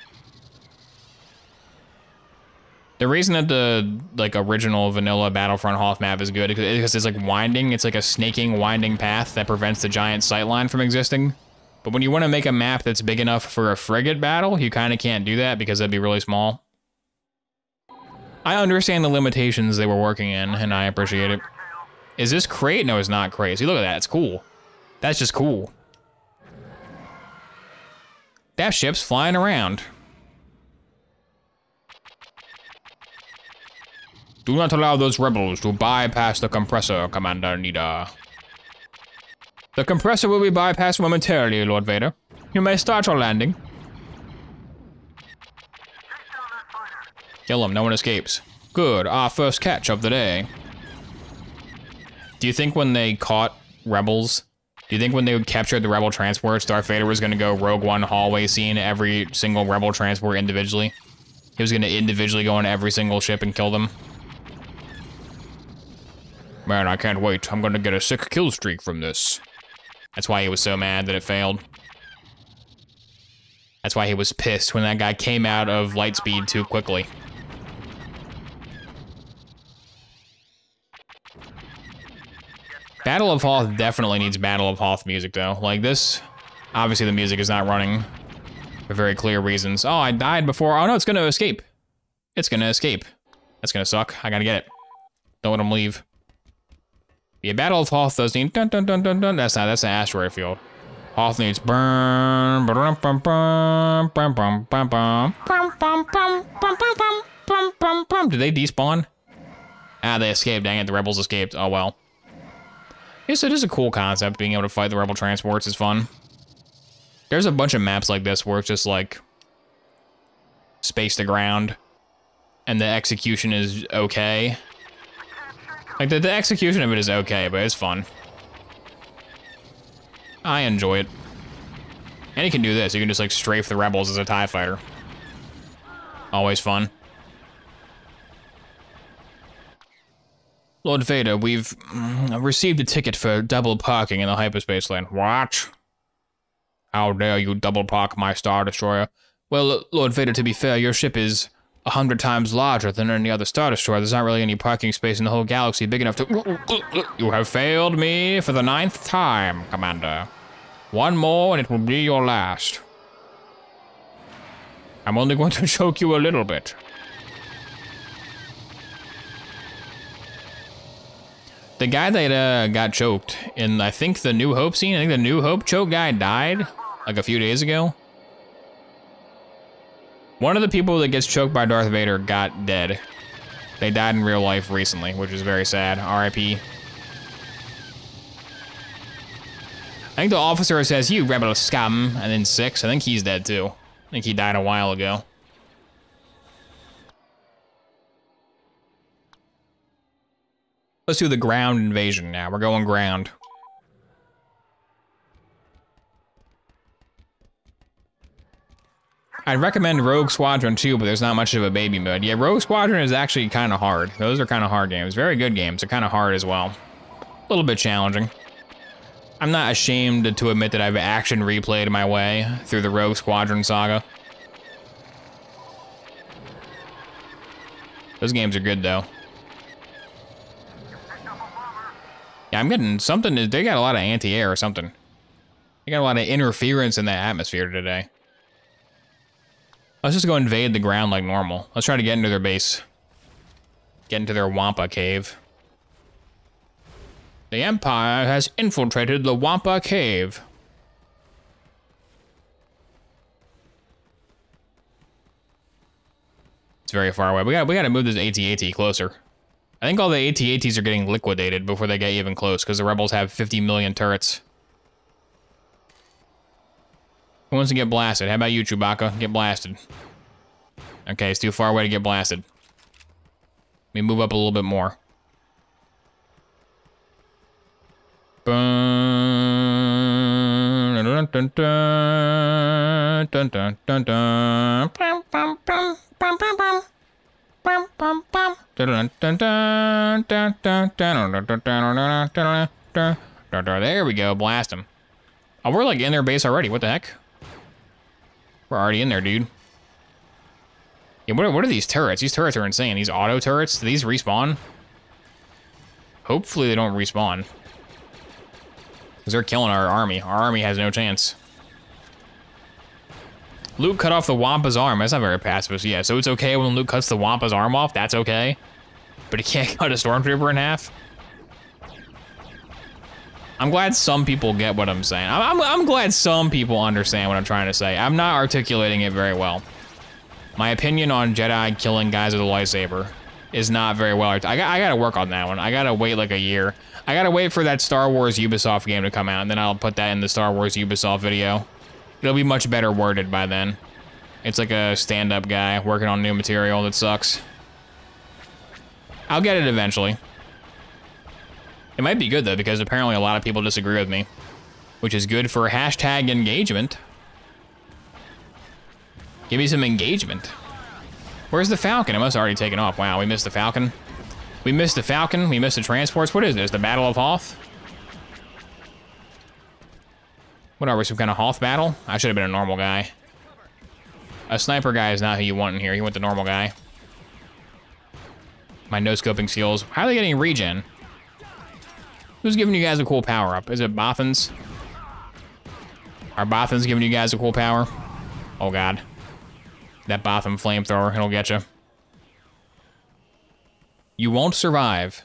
The reason that the like original vanilla Battlefront Hoth map is good is because it's like winding. It's like a snaking, winding path that prevents the giant sightline from existing. But when you want to make a map that's big enough for a frigate battle, you kind of can't do that because that'd be really small. I understand the limitations they were working in, and I appreciate it. Is this crate? No, it's not crate. See, look at that. It's cool. That's just cool. That ship's flying around. Do not allow those rebels to bypass the compressor, Commander Nida. The compressor will be bypassed momentarily, Lord Vader. You may start your landing. Kill him, no one escapes. Good, our first catch of the day. Do you think when they caught rebels, do you think when they captured the rebel transports, Darth Vader was gonna go Rogue One hallway scene every single rebel transport individually? He was gonna individually go on every single ship and kill them? Man, I can't wait. I'm gonna get a sick kill streak from this. That's why he was so mad that it failed. That's why he was pissed when that guy came out of lightspeed too quickly. Battle of Hoth definitely needs Battle of Hoth music, though. Like this, obviously the music is not running for very clear reasons. Oh, I died before. Oh no, it's gonna escape. It's gonna escape. That's gonna suck. I gotta get it. Don't let him leave. Yeah, Battle of Hoth does need dun dun dun dun dun. That's not. That's an asteroid field. Hoth needs burn. Do they despawn? Ah, they escaped. Dang it, the rebels escaped. Oh well. Yes, it is a cool concept. Being able to fight the rebel transports is fun. There's a bunch of maps like this where it's just like space to ground, and the execution is okay. Like the execution of it is okay, but it's fun. I enjoy it. And you can do this. You can just like strafe the rebels as a TIE fighter. Always fun. Lord Vader, we've received a ticket for double parking in the hyperspace lane. What? How dare you double park my Star Destroyer? Well, Lord Vader, to be fair, your ship is 100 times larger than any other Star Destroyer. There's not really any parking space in the whole galaxy big enough to... You have failed me for the 9th time, Commander. One more and it will be your last. I'm only going to choke you a little bit. The guy that got choked in, I think, the New Hope scene, I think the New Hope choke guy died like a few days ago. One of the people that gets choked by Darth Vader got dead. They died in real life recently, which is very sad. R.I.P. I think the officer says, "You rebel scum," and then 6. I think he's dead too. I think he died a while ago. Let's do the ground invasion now. We're going ground. I'd recommend Rogue Squadron too, but there's not much of a baby mode. Yeah, Rogue Squadron is actually kind of hard. Those are kind of hard games. Very good games. They're kind of hard as well. A little bit challenging. I'm not ashamed to admit that I've action replayed my way through the Rogue Squadron saga. Those games are good though. Yeah, I'm getting something. They got a lot of anti-air or something. They got a lot of interference in that atmosphere today. Let's just go invade the ground like normal. Let's try to get into their base. Get into their Wampa Cave. The Empire has infiltrated the Wampa Cave. It's very far away. We gotta move this AT-AT closer. I think all the AT-ATs are getting liquidated before they get even close, because the rebels have 50 million turrets. Who wants to get blasted? How about you, Chewbacca? Get blasted. Okay, it's too far away to get blasted. Let me move up a little bit more. There we go, blast him. Oh, we're like in their base already. What the heck? We're already in there, dude. Yeah, what are these turrets? These turrets are insane. These auto turrets, do these respawn? Hopefully they don't respawn. Because they're killing our army. Our army has no chance. Luke cut off the Wampa's arm. That's not very pacifist. Yeah, so it's okay when Luke cuts the Wampa's arm off. That's okay. But he can't cut a Stormtrooper in half. I'm glad some people get what I'm saying. I'm glad some people understand what I'm trying to say. I'm not articulating it very well. My opinion on Jedi killing guys with a lightsaber is not very well. I gotta work on that one. I gotta wait like a year. I gotta wait for that Star Wars Ubisoft game to come out, and then I'll put that in the Star Wars Ubisoft video. It'll be much better worded by then. It's like a stand-up guy working on new material that sucks. I'll get it eventually. It might be good though, because apparently a lot of people disagree with me, which is good for hashtag engagement. Give me some engagement. Where's the Falcon? It must have already taken off. Wow, we missed the Falcon. We missed the Falcon. We missed the transports. What is this? The Battle of Hoth? What are we, some kind of Hoth battle? I should have been a normal guy. A sniper guy is not who you want in here. You want the normal guy. My no-scoping skills. How are they getting regen? Who's giving you guys a cool power-up? Is it Bothans? Are Bothans giving you guys a cool power? Oh, God. That Botham flamethrower, it'll get you. You won't survive.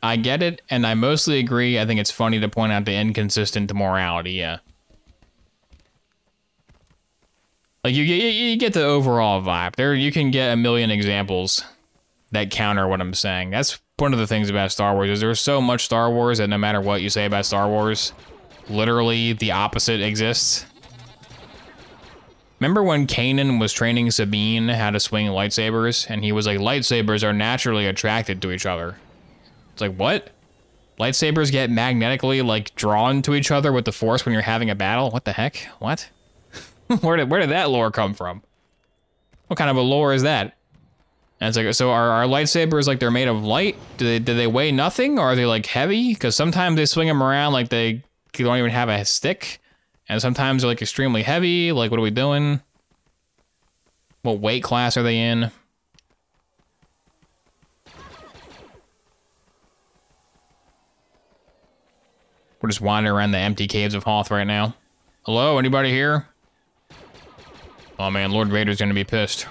I get it, and I mostly agree. I think it's funny to point out the inconsistent morality, yeah. Like, you get the overall vibe. There, you can get a million examples that counter what I'm saying. That's one of the things about Star Wars, is there's so much Star Wars that no matter what you say about Star Wars, literally the opposite exists. Remember when Kanan was training Sabine how to swing lightsabers, and he was like, lightsabers are naturally attracted to each other. It's like, what? Lightsabers get magnetically, like, drawn to each other with the Force when you're having a battle? What the heck? What? Where did that lore come from? What kind of a lore is that? And it's like, so are lightsabers like they're made of light? Do they weigh nothing, or are they like heavy? Because sometimes they swing them around like they don't even have a stick, and sometimes they're like extremely heavy. Like, what are we doing? What weight class are they in? We're just wandering around the empty caves of Hoth right now. Hello, anybody here? Oh man, Lord Vader's gonna be pissed.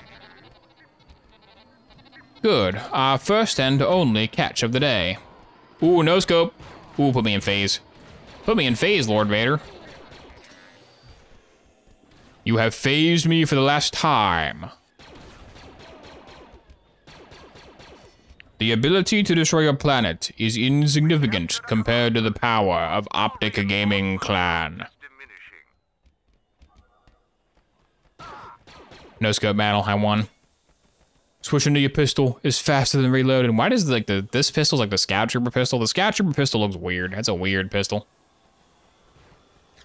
Good. Our first and only catch of the day. Ooh, no scope. Ooh, put me in phase. Put me in phase, Lord Vader. You have phased me for the last time. The ability to destroy a planet is insignificant compared to the power of Optic Gaming Clan. No scope battle, I won. Switching to your pistol is faster than reloading. Why does like this pistol's like the Scout Trooper pistol? The Scout Trooper pistol looks weird. That's a weird pistol.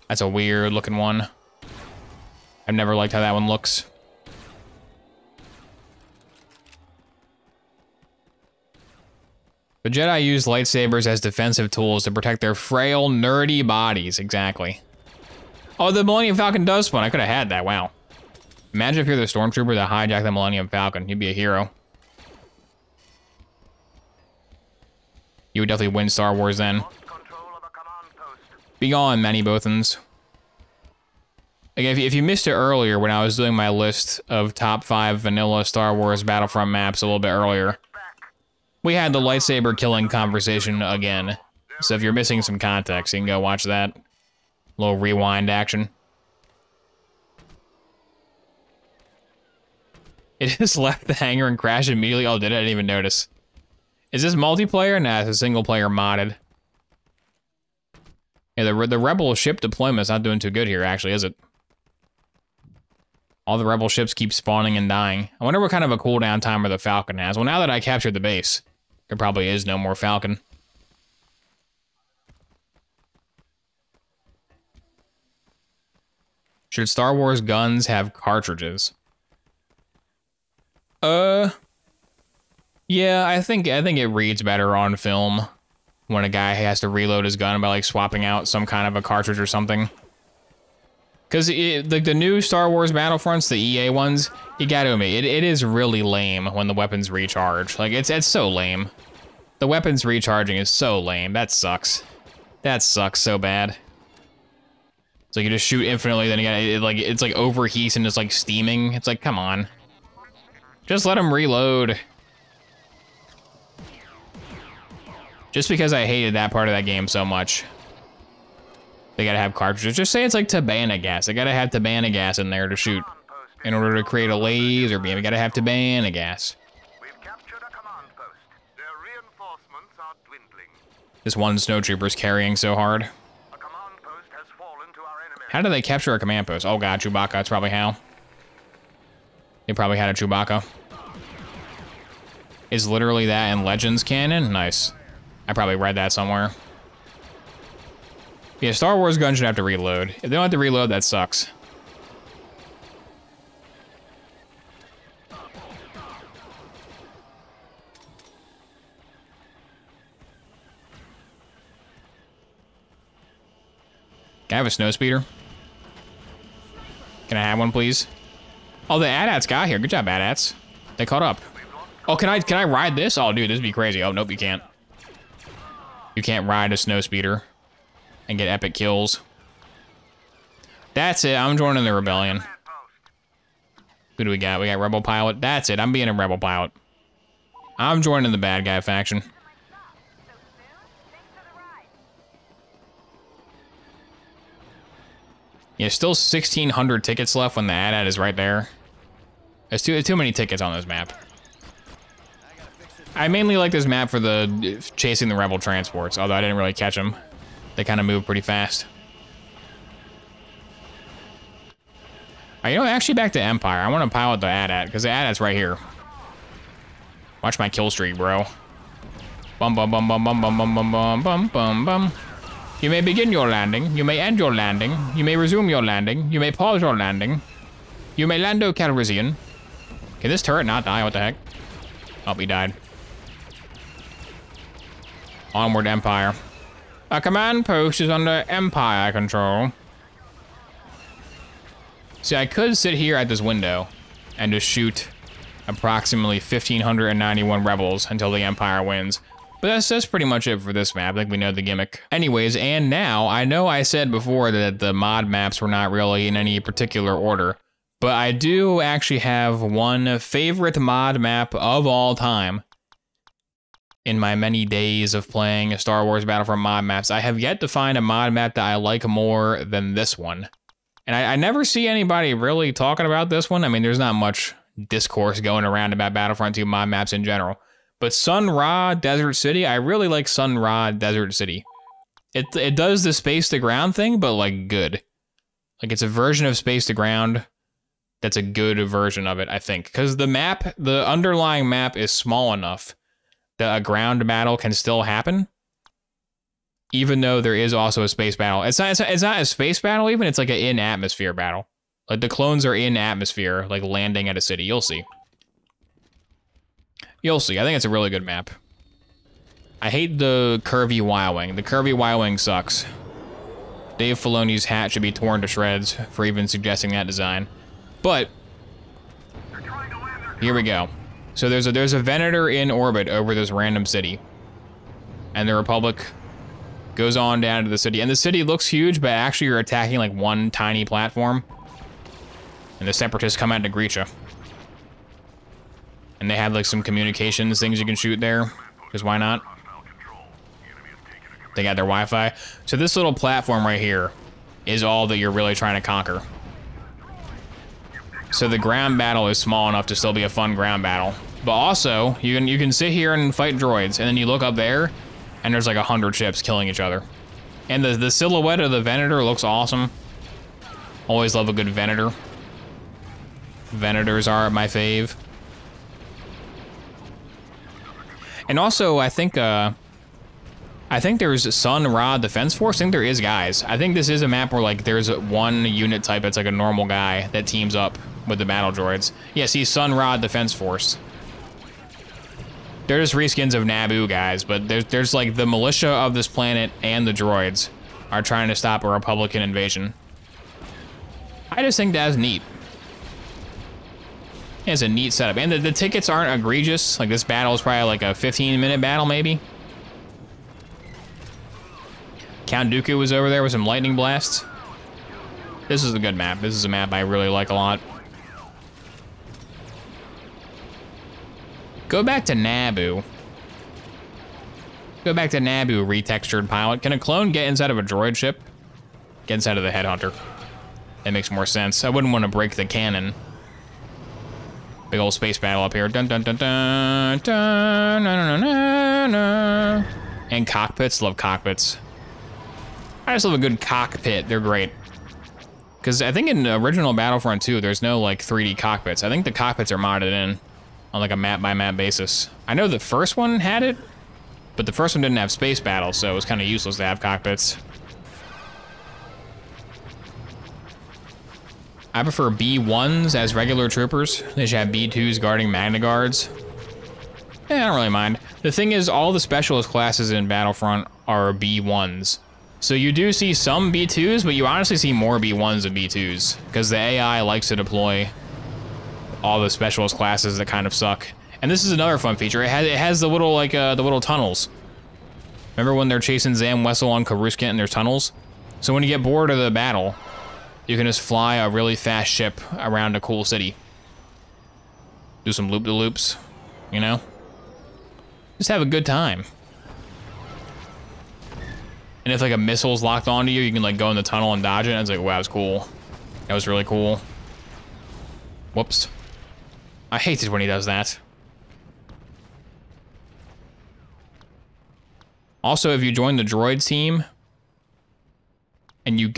That's a weird looking one. I've never liked how that one looks. The Jedi use lightsabers as defensive tools to protect their frail, nerdy bodies. Exactly. Oh, the Millennium Falcon does spawn. I could have had that. Wow. Imagine if you're the Stormtrooper that hijacked the Millennium Falcon. You'd be a hero. You would definitely win Star Wars then. Be gone, Manny Bothans. Again, if you missed it earlier when I was doing my list of top 5 vanilla Star Wars Battlefront maps a little bit earlier, we had the lightsaber killing conversation again. So if you're missing some context, you can go watch that. Little rewind action. It just left the hangar and crashed immediately. Oh, did I? I didn't even notice. Is this multiplayer? Nah, it's a single player modded. Yeah, the Rebel ship deployment's not doing too good here, actually, is it? All the Rebel ships keep spawning and dying. I wonder what kind of a cooldown timer the Falcon has. Well, now that I captured the base, there probably is no more Falcon. Should Star Wars guns have cartridges? Yeah, I think it reads better on film when a guy has to reload his gun by like swapping out some kind of a cartridge or something. Cause like the new Star Wars Battlefronts, the EA ones, you gotta admit, it is really lame when the weapons recharge. Like it's so lame. The weapons recharging is so lame. That sucks. That sucks so bad. So you just shoot infinitely, then you gotta, it's like overheats and just like steaming. It's like, come on. Just let them reload. Just because I hated that part of that game so much. They gotta have cartridges. Just say it's like Tabana gas. They gotta have Tabana gas in there to shoot. In order to create a laser beam, you gotta have Tabana gas. We've captured a command post. Their reinforcements are dwindling. This one snowtrooper's carrying so hard. A command post has fallen to our enemy. How do they capture a command post? Oh god, Chewbacca, that's probably how. They probably had a Chewbacca. Is literally that in Legends canon? Nice. I probably read that somewhere. Yeah, Star Wars guns should have to reload. If they don't have to reload, that sucks. Can I have a snow speeder? Can I have one, please? Oh, the AT-ATs got here. Good job, AT-ATs. They caught up. Oh, can I ride this? Oh, dude, this would be crazy. Oh, nope, you can't. You can't ride a snow speeder and get epic kills. That's it. I'm joining the rebellion. Who do we got? We got Rebel Pilot. That's it. I'm being a Rebel Pilot. I'm joining the bad guy faction. Yeah, still 1,600 tickets left when the AT-AT is right there. There's too many tickets on this map. I mainly like this map for the chasing the Rebel transports, although I didn't really catch them. They kind of move pretty fast. You know, actually back to Empire. I want to pilot the AT-AT, because the AT-AT's right here. Watch my kill streak, bro. Bum bum bum bum bum bum bum bum bum bum bum bum. You may begin your landing. You may end your landing. You may resume your landing. You may pause your landing. You may Lando Calrissian. Can this turret not die? What the heck? Oh, he died. Onward, Empire. A command post is under Empire control. See, I could sit here at this window and just shoot approximately 1,591 rebels until the Empire wins. But that's pretty much it for this map. I think we know the gimmick. Anyways, and now, I know I said before that the mod maps were not really in any particular order, but I do actually have one favorite mod map of all time. In my many days of playing Star Wars Battlefront mod maps, I have yet to find a mod map that I like more than this one. And I never see anybody really talking about this one. I mean, there's not much discourse going around about Battlefront 2 mod maps in general. But Sun Ra Desert City, I really like Sun Ra Desert City. It does the space to ground thing, but like good. Like it's a version of space to ground that's a good version of it, I think. Because the underlying map is small enough that a ground battle can still happen, even though there is also a space battle. It's not a space battle even, it's like an in-atmosphere battle. Like the clones are in atmosphere, like landing at a city. You'll see. You'll see. I think it's a really good map. I hate the curvy Y-Wing. The curvy Y-Wing sucks. Dave Filoni's hat should be torn to shreds for even suggesting that design. But here we go. So there's a Venator in orbit over this random city. And the Republic goes on down to the city. And the city looks huge, but actually you're attacking like one tiny platform. And the Separatists come out to greet you. And they have like some communications things you can shoot there. Because why not? They got their Wi-Fi. So this little platform right here is all that you're really trying to conquer. So the ground battle is small enough to still be a fun ground battle. But also, you can sit here and fight droids, and then you look up there, and there's like 100 ships killing each other. And the silhouette of the Venator looks awesome. Always love a good Venator. Venators are my fave. And also, I think there's Sun Ra Defense Force. I think there is guys. I think this is a map where like there's one unit type that's like a normal guy that teams up with the battle droids. Yeah, see Sun Ra Defense Force. They're just reskins of Naboo guys, but there's like the militia of this planet and the droids are trying to stop a Republican invasion. I just think that's neat. It's a neat setup. And the tickets aren't egregious. Like this battle is probably like a 15-minute battle maybe. Count Dooku was over there with some lightning blasts. This is a good map. This is a map I really like a lot. Go back to Naboo. Go back to Naboo, retextured pilot. Can a clone get inside of a droid ship? Get inside of the headhunter. That makes more sense. I wouldn't want to break the canon. Big old space battle up here. Dun dun dun dun dun. Na, na, na, na. And cockpits. Love cockpits. I just love a good cockpit. They're great. Because I think in the original Battlefront 2, there's no like 3D cockpits. I think the cockpits are modded in on like a map by map basis. I know the first one had it, but the first one didn't have space battles, so it was kind of useless to have cockpits. I prefer B1s as regular troopers. They should have B2s guarding Magna Guards. I don't really mind. The thing is, all the specialist classes in Battlefront are B1s. So you do see some B2s, but you honestly see more B1s than B2s, because the AI likes to deploy all the specialist classes that kind of suck. And this is another fun feature. It has the little like the little tunnels. Remember when they're chasing Zam Wessel on Coruscant and there's tunnels? So when you get bored of the battle, you can just fly a really fast ship around a cool city. Do some loop-de-loops, you know? Just have a good time. And if like a missile's locked onto you, you can like go in the tunnel and dodge it. And it's like, wow, that was cool. That was really cool. Whoops. I hate it when he does that. Also, if you join the droids team, and you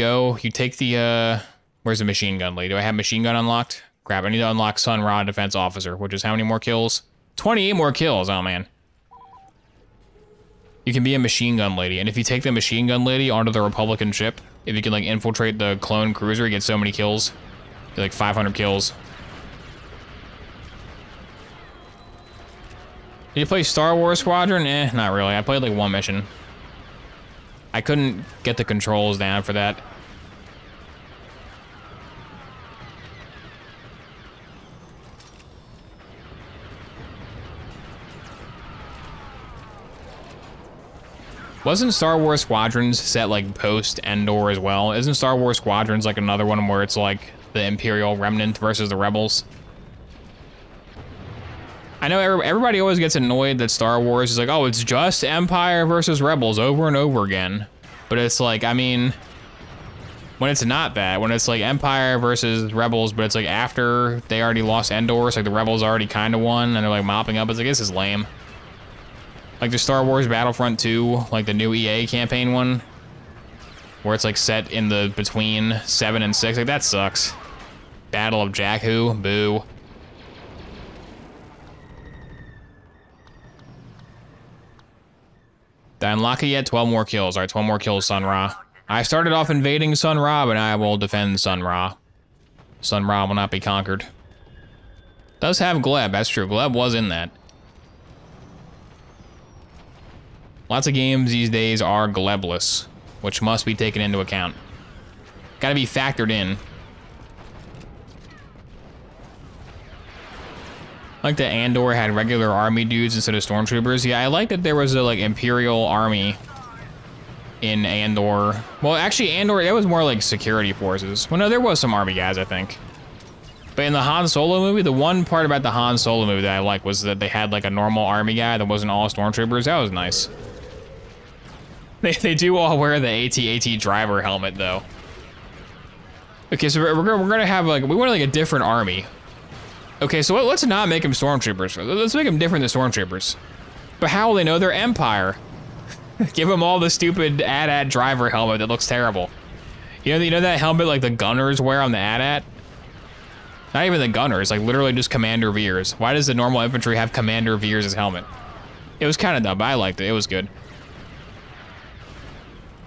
take the, where's the machine gun lady? Do I have machine gun unlocked? Crap, I need to unlock Sun Ra Defense Officer, which is how many more kills? 28 more kills, oh man. You can be a machine gun lady, and if you take the machine gun lady onto the Republican ship, if you can like infiltrate the clone cruiser, you get so many kills. You get, like 500 kills. Did you play Star Wars Squadron? Eh, not really. I played like one mission. I couldn't get the controls down for that. Wasn't Star Wars Squadrons set like post Endor as well? Isn't Star Wars Squadrons like another one where it's like the Imperial Remnant versus the Rebels? I know everybody always gets annoyed that Star Wars is like, oh, it's just Empire versus Rebels over and over again. But it's like, I mean, when it's not that, when it's like Empire versus Rebels, but it's like after they already lost Endor, so like the Rebels already kind of won, and they're like mopping up, it's like, this is lame. Like the Star Wars Battlefront 2, like the new EA campaign one, where it's like set in the between 7 and 6, like that sucks. Battle of Jakku, boo. Did I unlock it yet? 12 more kills. All right, 12 more kills, Sun Ra. I started off invading Sun Ra, but I will defend Sun Ra. Sun Ra will not be conquered. Does have Gleb, that's true. Gleb was in that. Lots of games these days are Glebless, which must be taken into account. Gotta be factored in. Like that Andor had regular army dudes instead of stormtroopers. Yeah, I like that there was a like Imperial army in Andor. Well, actually Andor, that was more like security forces. Well, no, there was some army guys, I think. But in the Han Solo movie, the one part about the Han Solo movie that I liked was that they had like a normal army guy that wasn't all stormtroopers. That was nice. They do all wear the AT-AT driver helmet though. Okay, so we're gonna have like, we want like a different army. Okay, so let's not make them stormtroopers. Let's make them different than stormtroopers. But how will they know they're Empire? Give them all the stupid AT-AT driver helmet that looks terrible. You know that helmet like the gunners wear on the AT-AT? Not even the gunners, like literally just Commander Veers. Why does the normal infantry have Commander Veers' helmet? It was kind of dumb, but I liked it. It was good.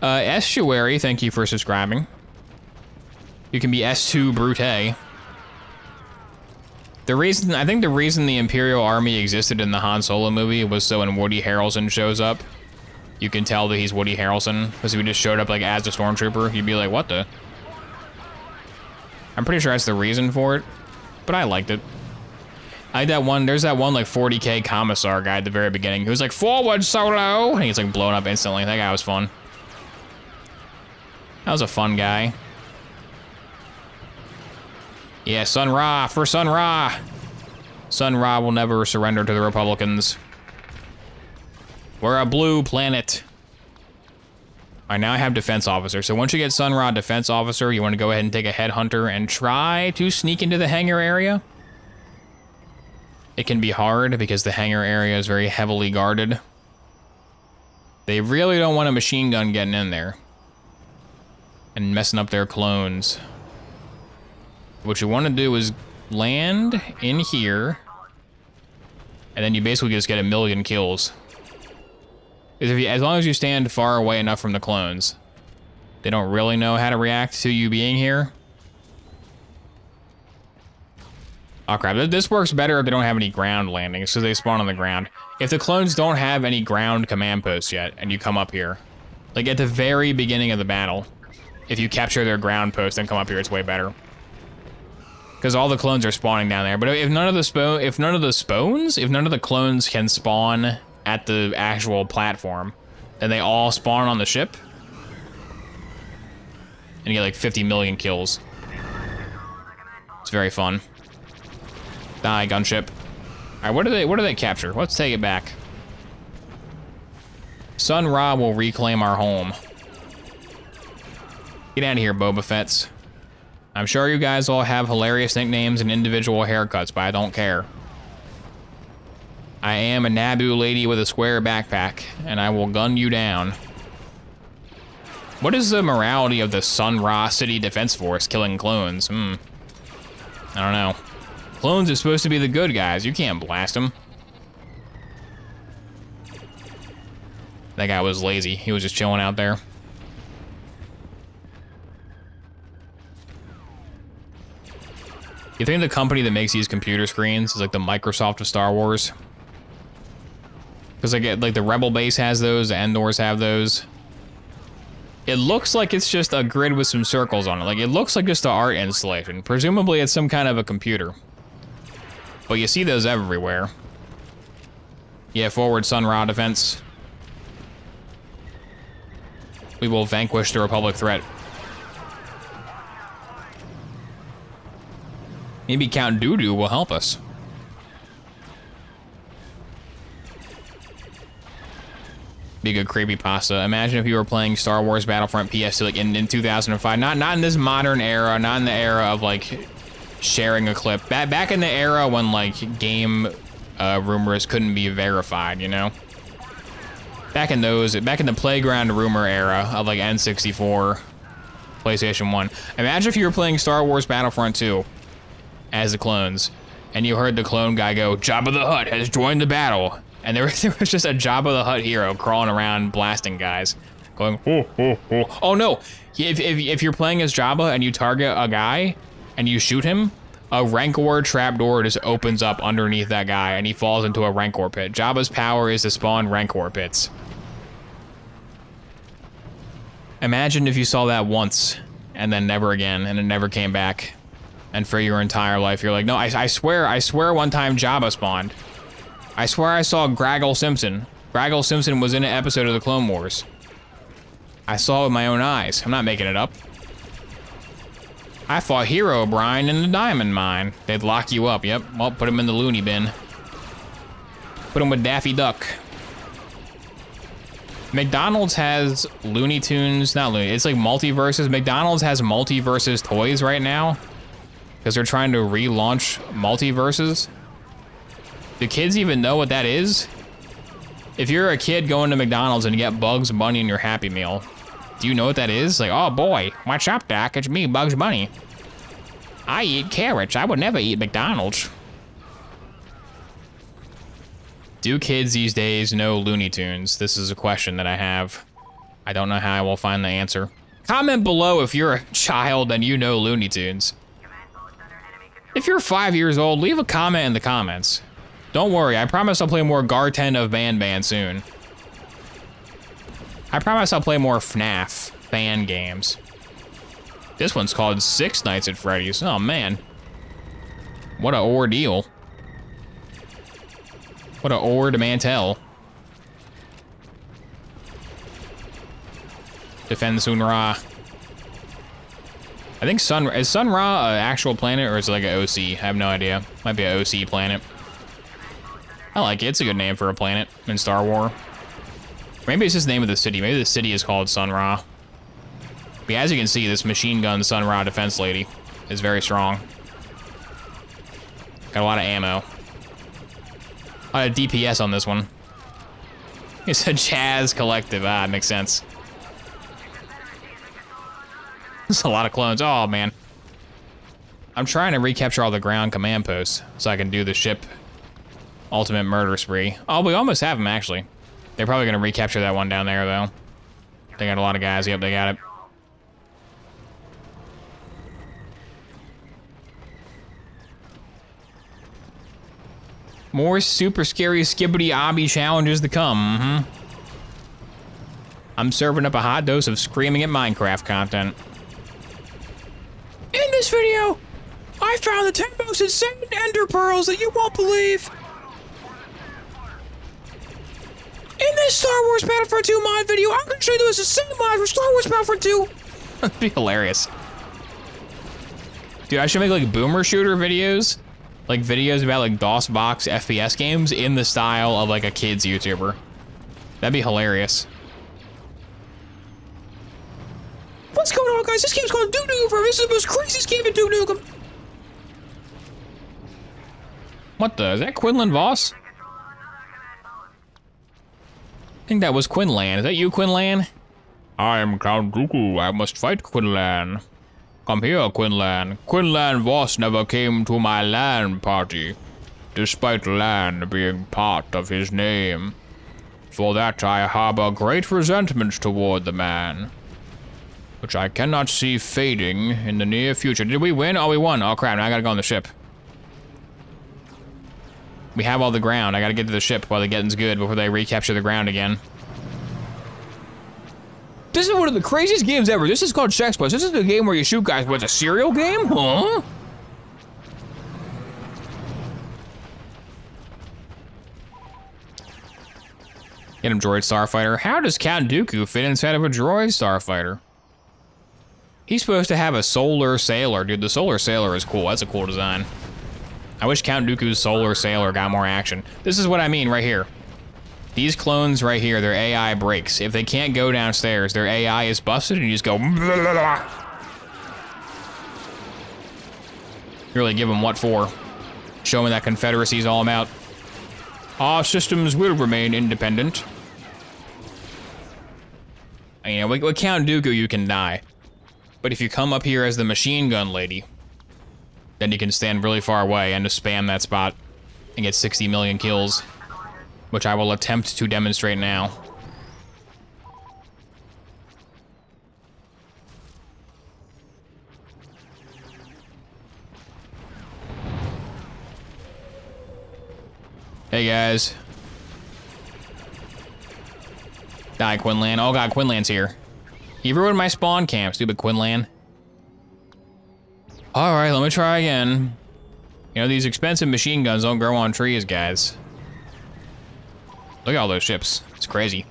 Estuary, thank you for subscribing. You can be S2 Brute. I think the reason the Imperial Army existed in the Han Solo movie was so when Woody Harrelson shows up, you can tell that he's Woody Harrelson, because if he just showed up like as a stormtrooper, you'd be like, what the? I'm pretty sure that's the reason for it, but I liked it. I like that one, there's that one like 40k commissar guy at the very beginning who's like, forward Solo, and he's like blown up instantly. That guy was fun. That was a fun guy. Yeah, Sun Ra, for Sun Ra. Sun Ra will never surrender to the Republicans. We're a blue planet. All right, now I have Defense Officer. So once you get Sun Ra Defense Officer, you want to go ahead and take a Headhunter and try to sneak into the hangar area. It can be hard because the hangar area is very heavily guarded. They really don't want a machine gun getting in there and messing up their clones. What you want to do is land in here, and then you basically just get 1,000,000 kills. Because as long as you stand far away enough from the clones, they don't really know how to react to you being here. Oh crap, this works better if they don't have any ground landings, so they spawn on the ground. If the clones don't have any ground command posts yet, and you come up here, like at the very beginning of the battle, if you capture their ground post and come up here, it's way better. Because all the clones are spawning down there. But if none of the clones can spawn at the actual platform, then they all spawn on the ship. And you get like 50,000,000 kills. It's very fun. Die, gunship. Alright, what do they capture? Let's take it back. Sun Ra will reclaim our home. Get out of here, Boba Fett's. I'm sure you guys all have hilarious nicknames and individual haircuts, but I don't care. I am a Naboo lady with a square backpack, and I will gun you down. What is the morality of the Sun Ra City Defense Force killing clones? I don't know. Clones are supposed to be the good guys. You can't blast them. That guy was lazy. He was just chilling out there. You think the company that makes these computer screens is like the Microsoft of Star Wars? Because like the Rebel base has those, the Endors have those. It looks like it's just a grid with some circles on it. Like it looks like just an art installation. Presumably it's some kind of a computer. But you see those everywhere. Yeah, forward Sun Ra defense. We will vanquish the Republic threat. Maybe Count Dooku will help us. Be a good creepypasta. Imagine if you were playing Star Wars Battlefront PS2 like in 2005. Not in this modern era, not in the era of like sharing a clip. Back in the era when like game rumors couldn't be verified, you know? Back in the playground rumor era of like N64, PlayStation 1. Imagine if you were playing Star Wars Battlefront 2 as the clones. And you heard the clone guy go, Jabba the Hutt has joined the battle. And there was just a Jabba the Hutt hero crawling around blasting guys. Going, ho, ho, ho. Oh no, if you're playing as Jabba and you target a guy and you shoot him, a Rancor trapdoor just opens up underneath that guy and he falls into a Rancor pit. Jabba's power is to spawn Rancor pits. Imagine if you saw that once and then never again and it never came back. And for your entire life, you're like, no, I swear one time Jabba spawned. I swear I saw Graggle Simpson. Graggle Simpson was in an episode of the Clone Wars. I saw it with my own eyes. I'm not making it up. I fought Hero O'Brien in the diamond mine. They'd lock you up, yep. Well, put him in the loony bin. Put him with Daffy Duck. McDonald's has Looney Tunes, not Looney, it's like multiverses. McDonald's has multiverses toys right now because they're trying to relaunch multiverses. Do kids even know what that is? If you're a kid going to McDonald's and you get Bugs Bunny in your Happy Meal, do you know what that is? Like, oh boy, watch out, Doc, it's me, Bugs Bunny. I eat carrots, I would never eat McDonald's. Do kids these days know Looney Tunes? This is a question that I have. I don't know how I will find the answer. Comment below if you're a child and you know Looney Tunes. If you're 5 years old, leave a comment in the comments. Don't worry, I promise I'll play more Gar10 of Ban soon. I promise I'll play more FNAF fan games. This one's called Six Nights at Freddy's. Oh man. What a ordeal. What a ord mantel. Defend Sun Ra. I think is Sun Ra an actual planet or is it like an OC? I have no idea. Might be an OC planet. I like it. It's a good name for a planet in Star Wars. Maybe it's just the name of the city. Maybe the city is called Sun Ra. But as you can see, this machine gun Sun Ra defense lady is very strong. Got a lot of ammo. A lot of DPS on this one. It's a Jazz Collective. Ah, it makes sense. There's a lot of clones. Oh, man. I'm trying to recapture all the ground command posts so I can do the ship ultimate murder spree. Oh, we almost have them, actually. They're probably going to recapture that one down there, though. They got a lot of guys. Yep, they got it. More super scary skibbity obby challenges to come. I'm serving up a hot dose of screaming at Minecraft content. In this video, I found the 10 most insane ender pearls that you won't believe. In this Star Wars Battlefront 2 mod video, I'm gonna show you the same mod for Star Wars Battlefront 2. That'd be hilarious. Dude, I should make like boomer shooter videos. Like videos about like DOSBox FPS games in the style of like a kid's YouTuber. That'd be hilarious. What's going on, guys? This game's called Duke Nukem. This is the most craziest game in Duke Nukem. What the? Is that Quinlan Voss? I think that was Quinlan. Is that you, Quinlan? I am Count Dooku. I must fight Quinlan. Come here, Quinlan. Quinlan Voss never came to my LAN party, despite LAN being part of his name. For that I harbor great resentment toward the man, which I cannot see fading in the near future. Did we win? Oh, we won. Oh, crap. Now I gotta go on the ship. We have all the ground. I gotta get to the ship while the getting's good before they recapture the ground again. This is one of the craziest games ever. This is called Chex Plus. This is the game where you shoot guys. What's a cereal game? Huh? Get him, Droid Starfighter. How does Count Dooku fit inside of a Droid Starfighter? He's supposed to have a Solar Sailor. Dude, the Solar Sailor is cool. That's a cool design. I wish Count Dooku's Solar Sailor got more action. This is what I mean right here. These clones right here, their AI breaks. If they can't go downstairs, their AI is busted and you just go blah, blah, blah. You really give them what for? Showing that Confederacy's all about. Our systems will remain independent. You know, with Count Dooku, you can die. But if you come up here as the machine gun lady, Then you can stand really far away and just spam that spot and get 60 million kills, which I will attempt to demonstrate now. Hey guys. Die, Quinlan. Oh god, Quinlan's here. You ruined my spawn camp, stupid Quinlan. Alright, let me try again. You know, these expensive machine guns don't grow on trees, guys. Look at all those ships. It's crazy.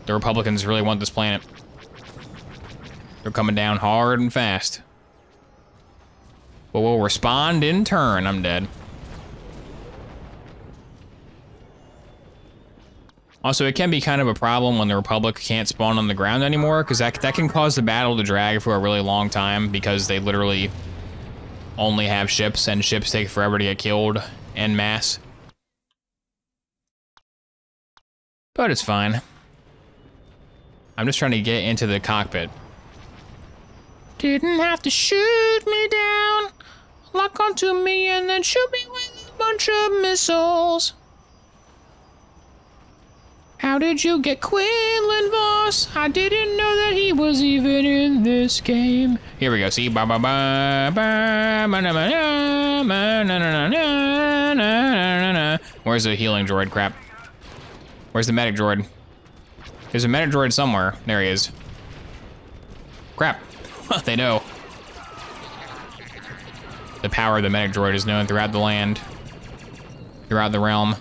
The Republicans really want this planet. They're coming down hard and fast. But we'll respond in turn. I'm dead. Also, it can be kind of a problem when the Republic can't spawn on the ground anymore, because that can cause the battle to drag for a really long time, because they literally only have ships, and ships take forever to get killed en masse. But it's fine. I'm just trying to get into the cockpit. Didn't have to shoot me down, lock onto me, and then shoot me with a bunch of missiles. How did you get Quinlan Voss? I didn't know that he was even in this game. Here we go. See, ba ba ba ba ba na na na na na na na na. Where's the healing droid? Crap. Where's the medic droid? There's a medic droid somewhere. There he is. Crap. They know. The power of the medic droid is known throughout the land, throughout the realm.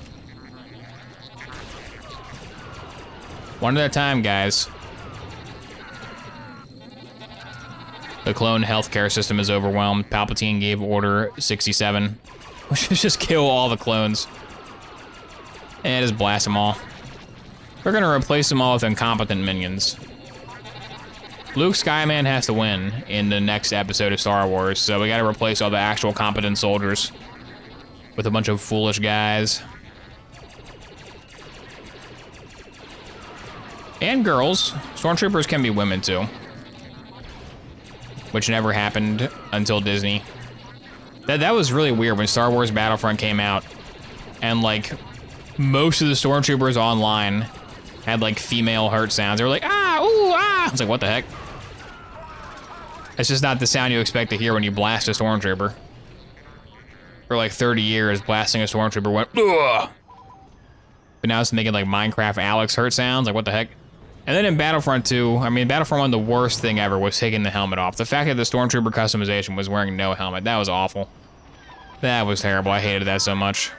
One at a time, guys. The clone healthcare system is overwhelmed. Palpatine gave Order 67. We should just kill all the clones. And just blast them all. We're gonna replace them all with incompetent minions. Luke Skyman has to win in the next episode of Star Wars, so we gotta replace all the actual competent soldiers with a bunch of foolish guys. And girls. Stormtroopers can be women too. Which never happened until Disney. That was really weird when Star Wars Battlefront came out. And like, most of the Stormtroopers online had like female hurt sounds. They were like, ah, ooh, ah. It's like, what the heck? That's just not the sound you expect to hear when you blast a Stormtrooper. For like 30 years, blasting a Stormtrooper went, ugh. But now it's making like Minecraft Alex hurt sounds. Like, what the heck? And then in Battlefront 2, I mean, Battlefront 1, the worst thing ever was taking the helmet off. The fact that the Stormtrooper customization was wearing no helmet, that was awful. That was terrible. I hated that so much.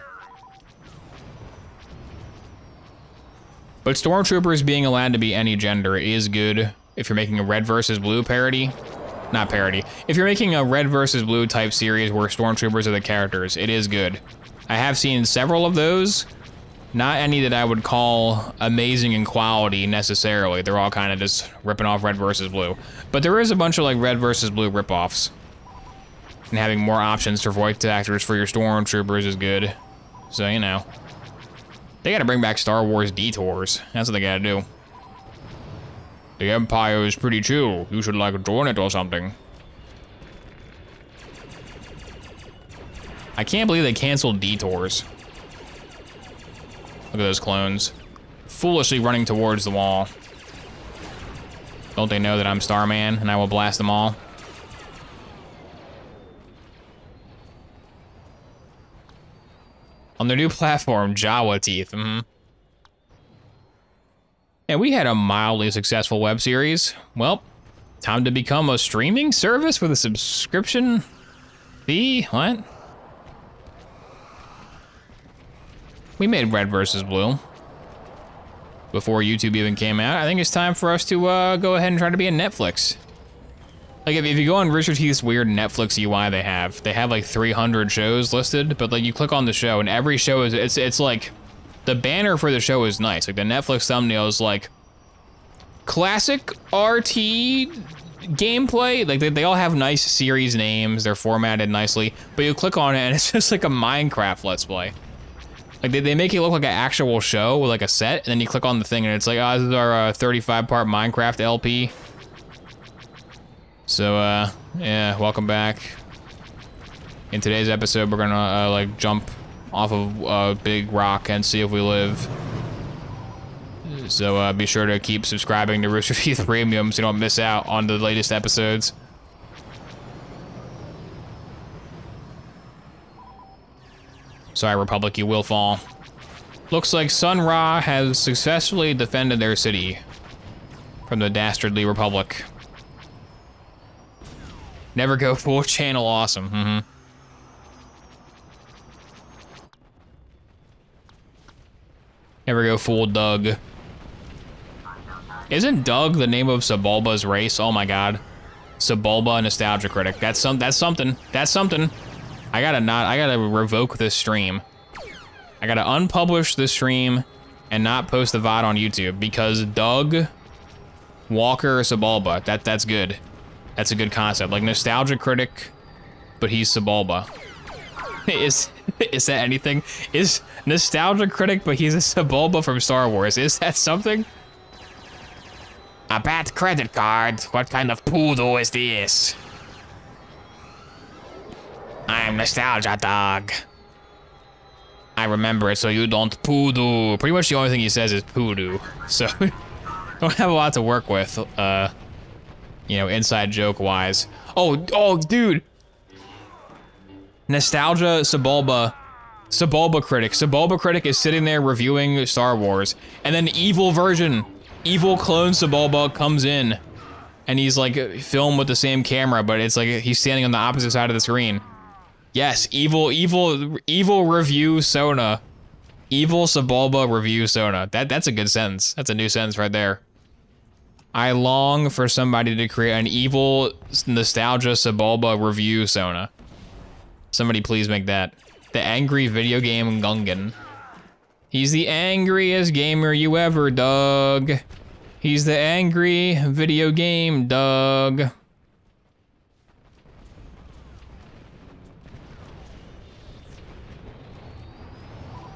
But Stormtroopers being allowed to be any gender is good if you're making a red versus blue parody. Not parody. If you're making a red versus blue type series where Stormtroopers are the characters, it is good. I have seen several of those. Not any that I would call amazing in quality necessarily. They're all kind of just ripping off red versus blue. But there is a bunch of like red versus blue ripoffs. And having more options for voice actors for your Stormtroopers is good. So, you know. They gotta bring back Star Wars detours. That's what they gotta do. The Empire is pretty chill. You should like join it or something. I can't believe they canceled detours. Look at those clones. Foolishly running towards the wall. Don't they know that I'm Starman and I will blast them all? On their new platform, Jawa Teeth. And we had a mildly successful web series. Well, time to become a streaming service with a subscription fee? What? We made red versus blue before YouTube even came out. I think it's time for us to go ahead and try to be a Netflix. Like if you go on Richard Heath's weird Netflix UI they have like 300 shows listed, but like you click on the show and every show is, it's like, the banner for the show is nice. Like the Netflix thumbnail is like, classic RT gameplay. Like they all have nice series names, they're formatted nicely, but you click on it and it's just like a Minecraft Let's Play. Like they make it look like an actual show with like a set, and then you click on the thing and it's like, oh, this is our 35-part Minecraft LP. So, yeah, welcome back. In today's episode, we're gonna like jump off of a big rock and see if we live. So be sure to keep subscribing to Rooster Teeth Premium so you don't miss out on the latest episodes. Sorry, Republic, you will fall. Looks like Sun Ra has successfully defended their city from the dastardly Republic. Never go full channel awesome. Never go full Doug. Isn't Doug the name of Sebulba's race? Oh my god. Sebulba Nostalgia Critic. That's something. I gotta revoke this stream. I gotta unpublish this stream and not post the VOD on YouTube because Doug Walker Sebulba. That's good. That's a good concept. Like Nostalgia Critic, but he's Sebulba. Is that anything? Is Nostalgia Critic, but he's a Sebulba from Star Wars. Is that something? A bad credit card. What kind of poodle is this? I'm Nostalgia Dog. I remember it so you don't poodoo. Pretty much the only thing he says is poodoo. So don't have a lot to work with, you know, inside joke wise. Oh, dude. Nostalgia Sebulba Critic. Sebulba Critic is sitting there reviewing Star Wars, and then evil clone Sebulba comes in, and he's like filmed with the same camera, but it's like he's standing on the opposite side of the screen. Yes, evil review Sona. Evil Sebulba review Sona. That's a good sentence. That's a new sentence right there. I long for somebody to create an evil Nostalgia Sebulba review Sona. Somebody please make that. The angry video game Gungan. He's the angriest gamer you ever dug. He's the angry video game Doug.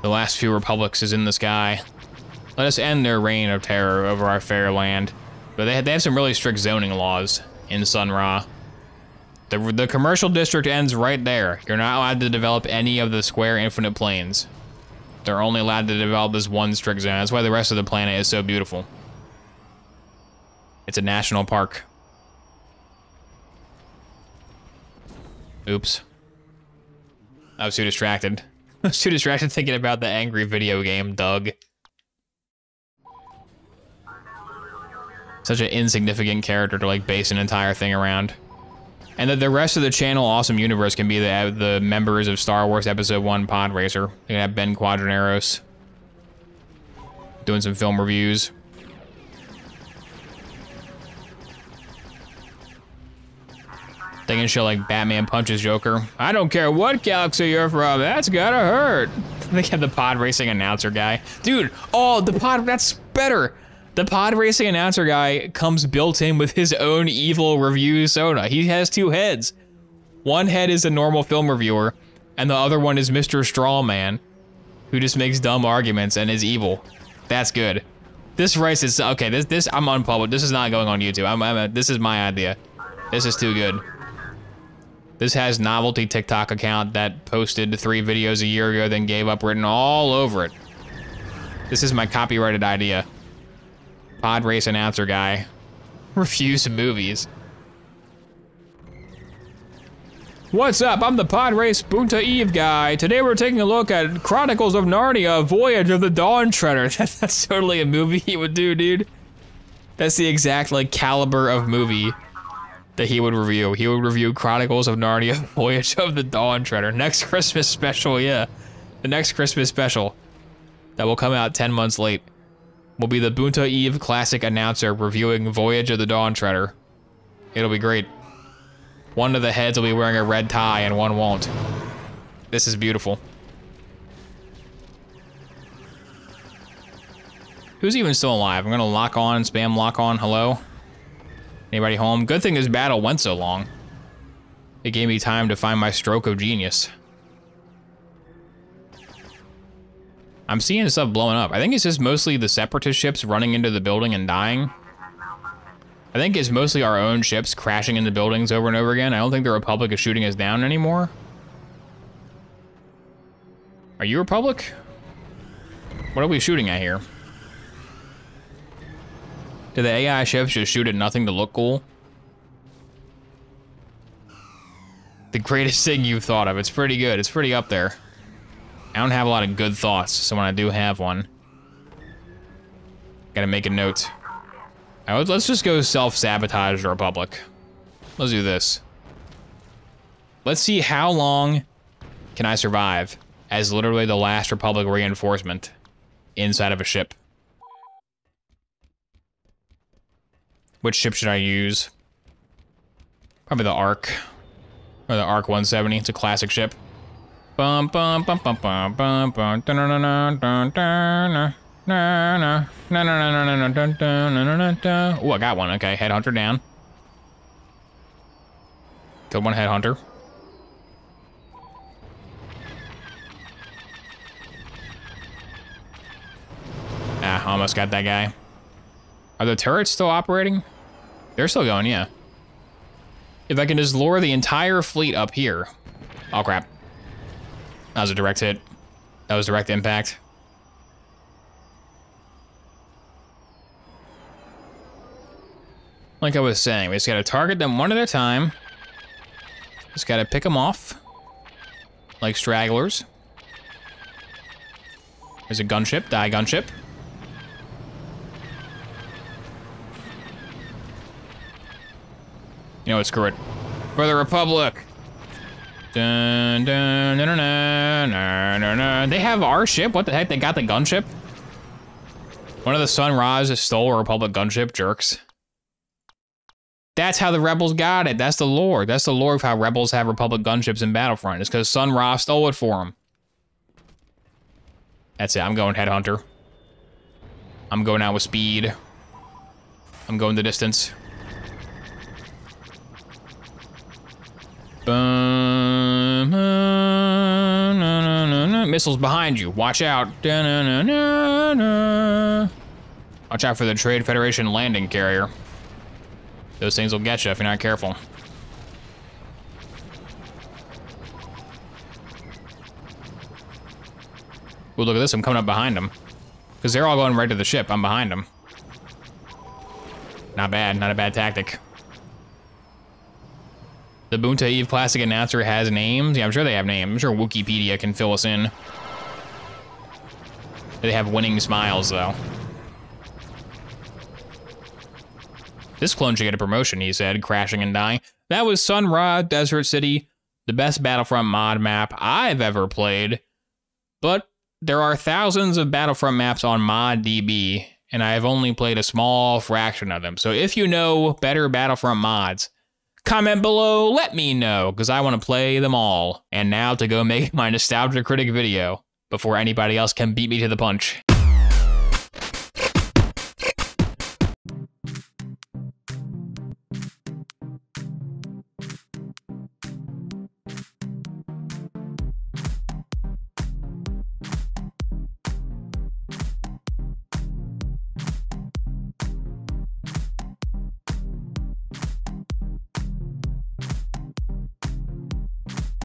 The last few republics is in the sky. Let us end their reign of terror over our fair land. But they have some really strict zoning laws in Sun Ra. The commercial district ends right there. You're not allowed to develop any of the square infinite planes. They're only allowed to develop this one strict zone. That's why the rest of the planet is so beautiful. It's a national park. Oops. I was too distracted. I was too distracted thinking about the angry video game, Doug. Such an insignificant character to like base an entire thing around. And that the rest of the channel Awesome Universe can be the members of Star Wars Episode 1 Pod Racer. They can have Ben Quadraneros doing some film reviews. They can show like Batman punches Joker. I don't care what galaxy you're from, that's gotta hurt. They have the pod racing announcer guy. Dude, oh, that's better. The pod racing announcer guy comes built in with his own evil review Sona. He has two heads. One head is a normal film reviewer, and the other one is Mr. Strawman, who just makes dumb arguments and is evil. That's good. This race is, okay, this I'm unpublished. This is not going on YouTube. This is my idea. This is too good. This has novelty TikTok account that posted 3 videos a year ago, then gave up written all over it. This is my copyrighted idea. Pod race announcer guy reviews movies. What's up? I'm the Pod Race Bunta Eve guy. Today we're taking a look at Chronicles of Narnia, Voyage of the Dawn Treader. That's totally a movie he would do, dude. That's the exact like caliber of movie that he would review. He would review Chronicles of Narnia, Voyage of the Dawn Treader. Next Christmas special, yeah. The next Christmas special that will come out 10 months late will be the Bunta Eve classic announcer reviewing Voyage of the Dawn Treader. It'll be great. One of the heads will be wearing a red tie and one won't. This is beautiful. Who's even still alive? I'm gonna lock on, spam lock on, hello? Anybody home? Good thing this battle went so long. It gave me time to find my stroke of genius. I'm seeing stuff blowing up. I think it's just mostly the Separatist ships running into the building and dying. I think it's mostly our own ships crashing into buildings over and over again. I don't think the Republic is shooting us down anymore. Are you Republic? What are we shooting at here? Do the AI ships just shoot at nothing to look cool? The greatest thing you've thought of. It's pretty good. It's pretty up there. I don't have a lot of good thoughts, so when I do have one, gotta make a note. All right, let's just go self-sabotage the Republic. Let's do this. Let's see how long can I survive as literally the last Republic reinforcement inside of a ship. Which ship should I use? Probably the Ark. Or the Ark 170. It's a classic ship. Bum bum bum bum bum bum bum dun dun dun dun dun dun dun dun. Oh, I got one. Okay, headhunter down. Killed one headhunter. Ah, almost got that guy. Are the turrets still operating? They're still going, yeah. If I can just lure the entire fleet up here. Oh, crap. That was a direct hit. That was direct impact. Like I was saying, we just gotta target them one at a time. Just gotta pick them off. Like stragglers. There's a gunship, die gunship. You know what, screw it. For the Republic. Dun, dun, dun, dun, dun, dun, dun, dun. They have our ship? What the heck? They got the gunship? One of the Sun Ra's stole a Republic gunship, jerks. That's how the Rebels got it. That's the lore. That's the lore of how Rebels have Republic gunships in Battlefront. It's because Sun Ra stole it for them. That's it. I'm going headhunter. I'm going out with speed. I'm going the distance. Missiles behind you. Watch out. Watch out for the Trade Federation landing carrier. Those things will get you if you're not careful. Ooh, look at this. I'm coming up behind them. Because they're all going right to the ship. I'm behind them. Not bad. Not a bad tactic. The Boonta Eve Classic announcer has names. Yeah, I'm sure they have names. I'm sure Wikipedia can fill us in. They have winning smiles, though. This clone should get a promotion, he said, crashing and dying. That was Sun Ra Desert City, the best Battlefront mod map I've ever played. But there are thousands of Battlefront maps on ModDB, and I have only played a small fraction of them. So if you know better Battlefront mods, comment below, let me know, because I want to play them all. And now to go make my Nostalgia Critic video before anybody else can beat me to the punch.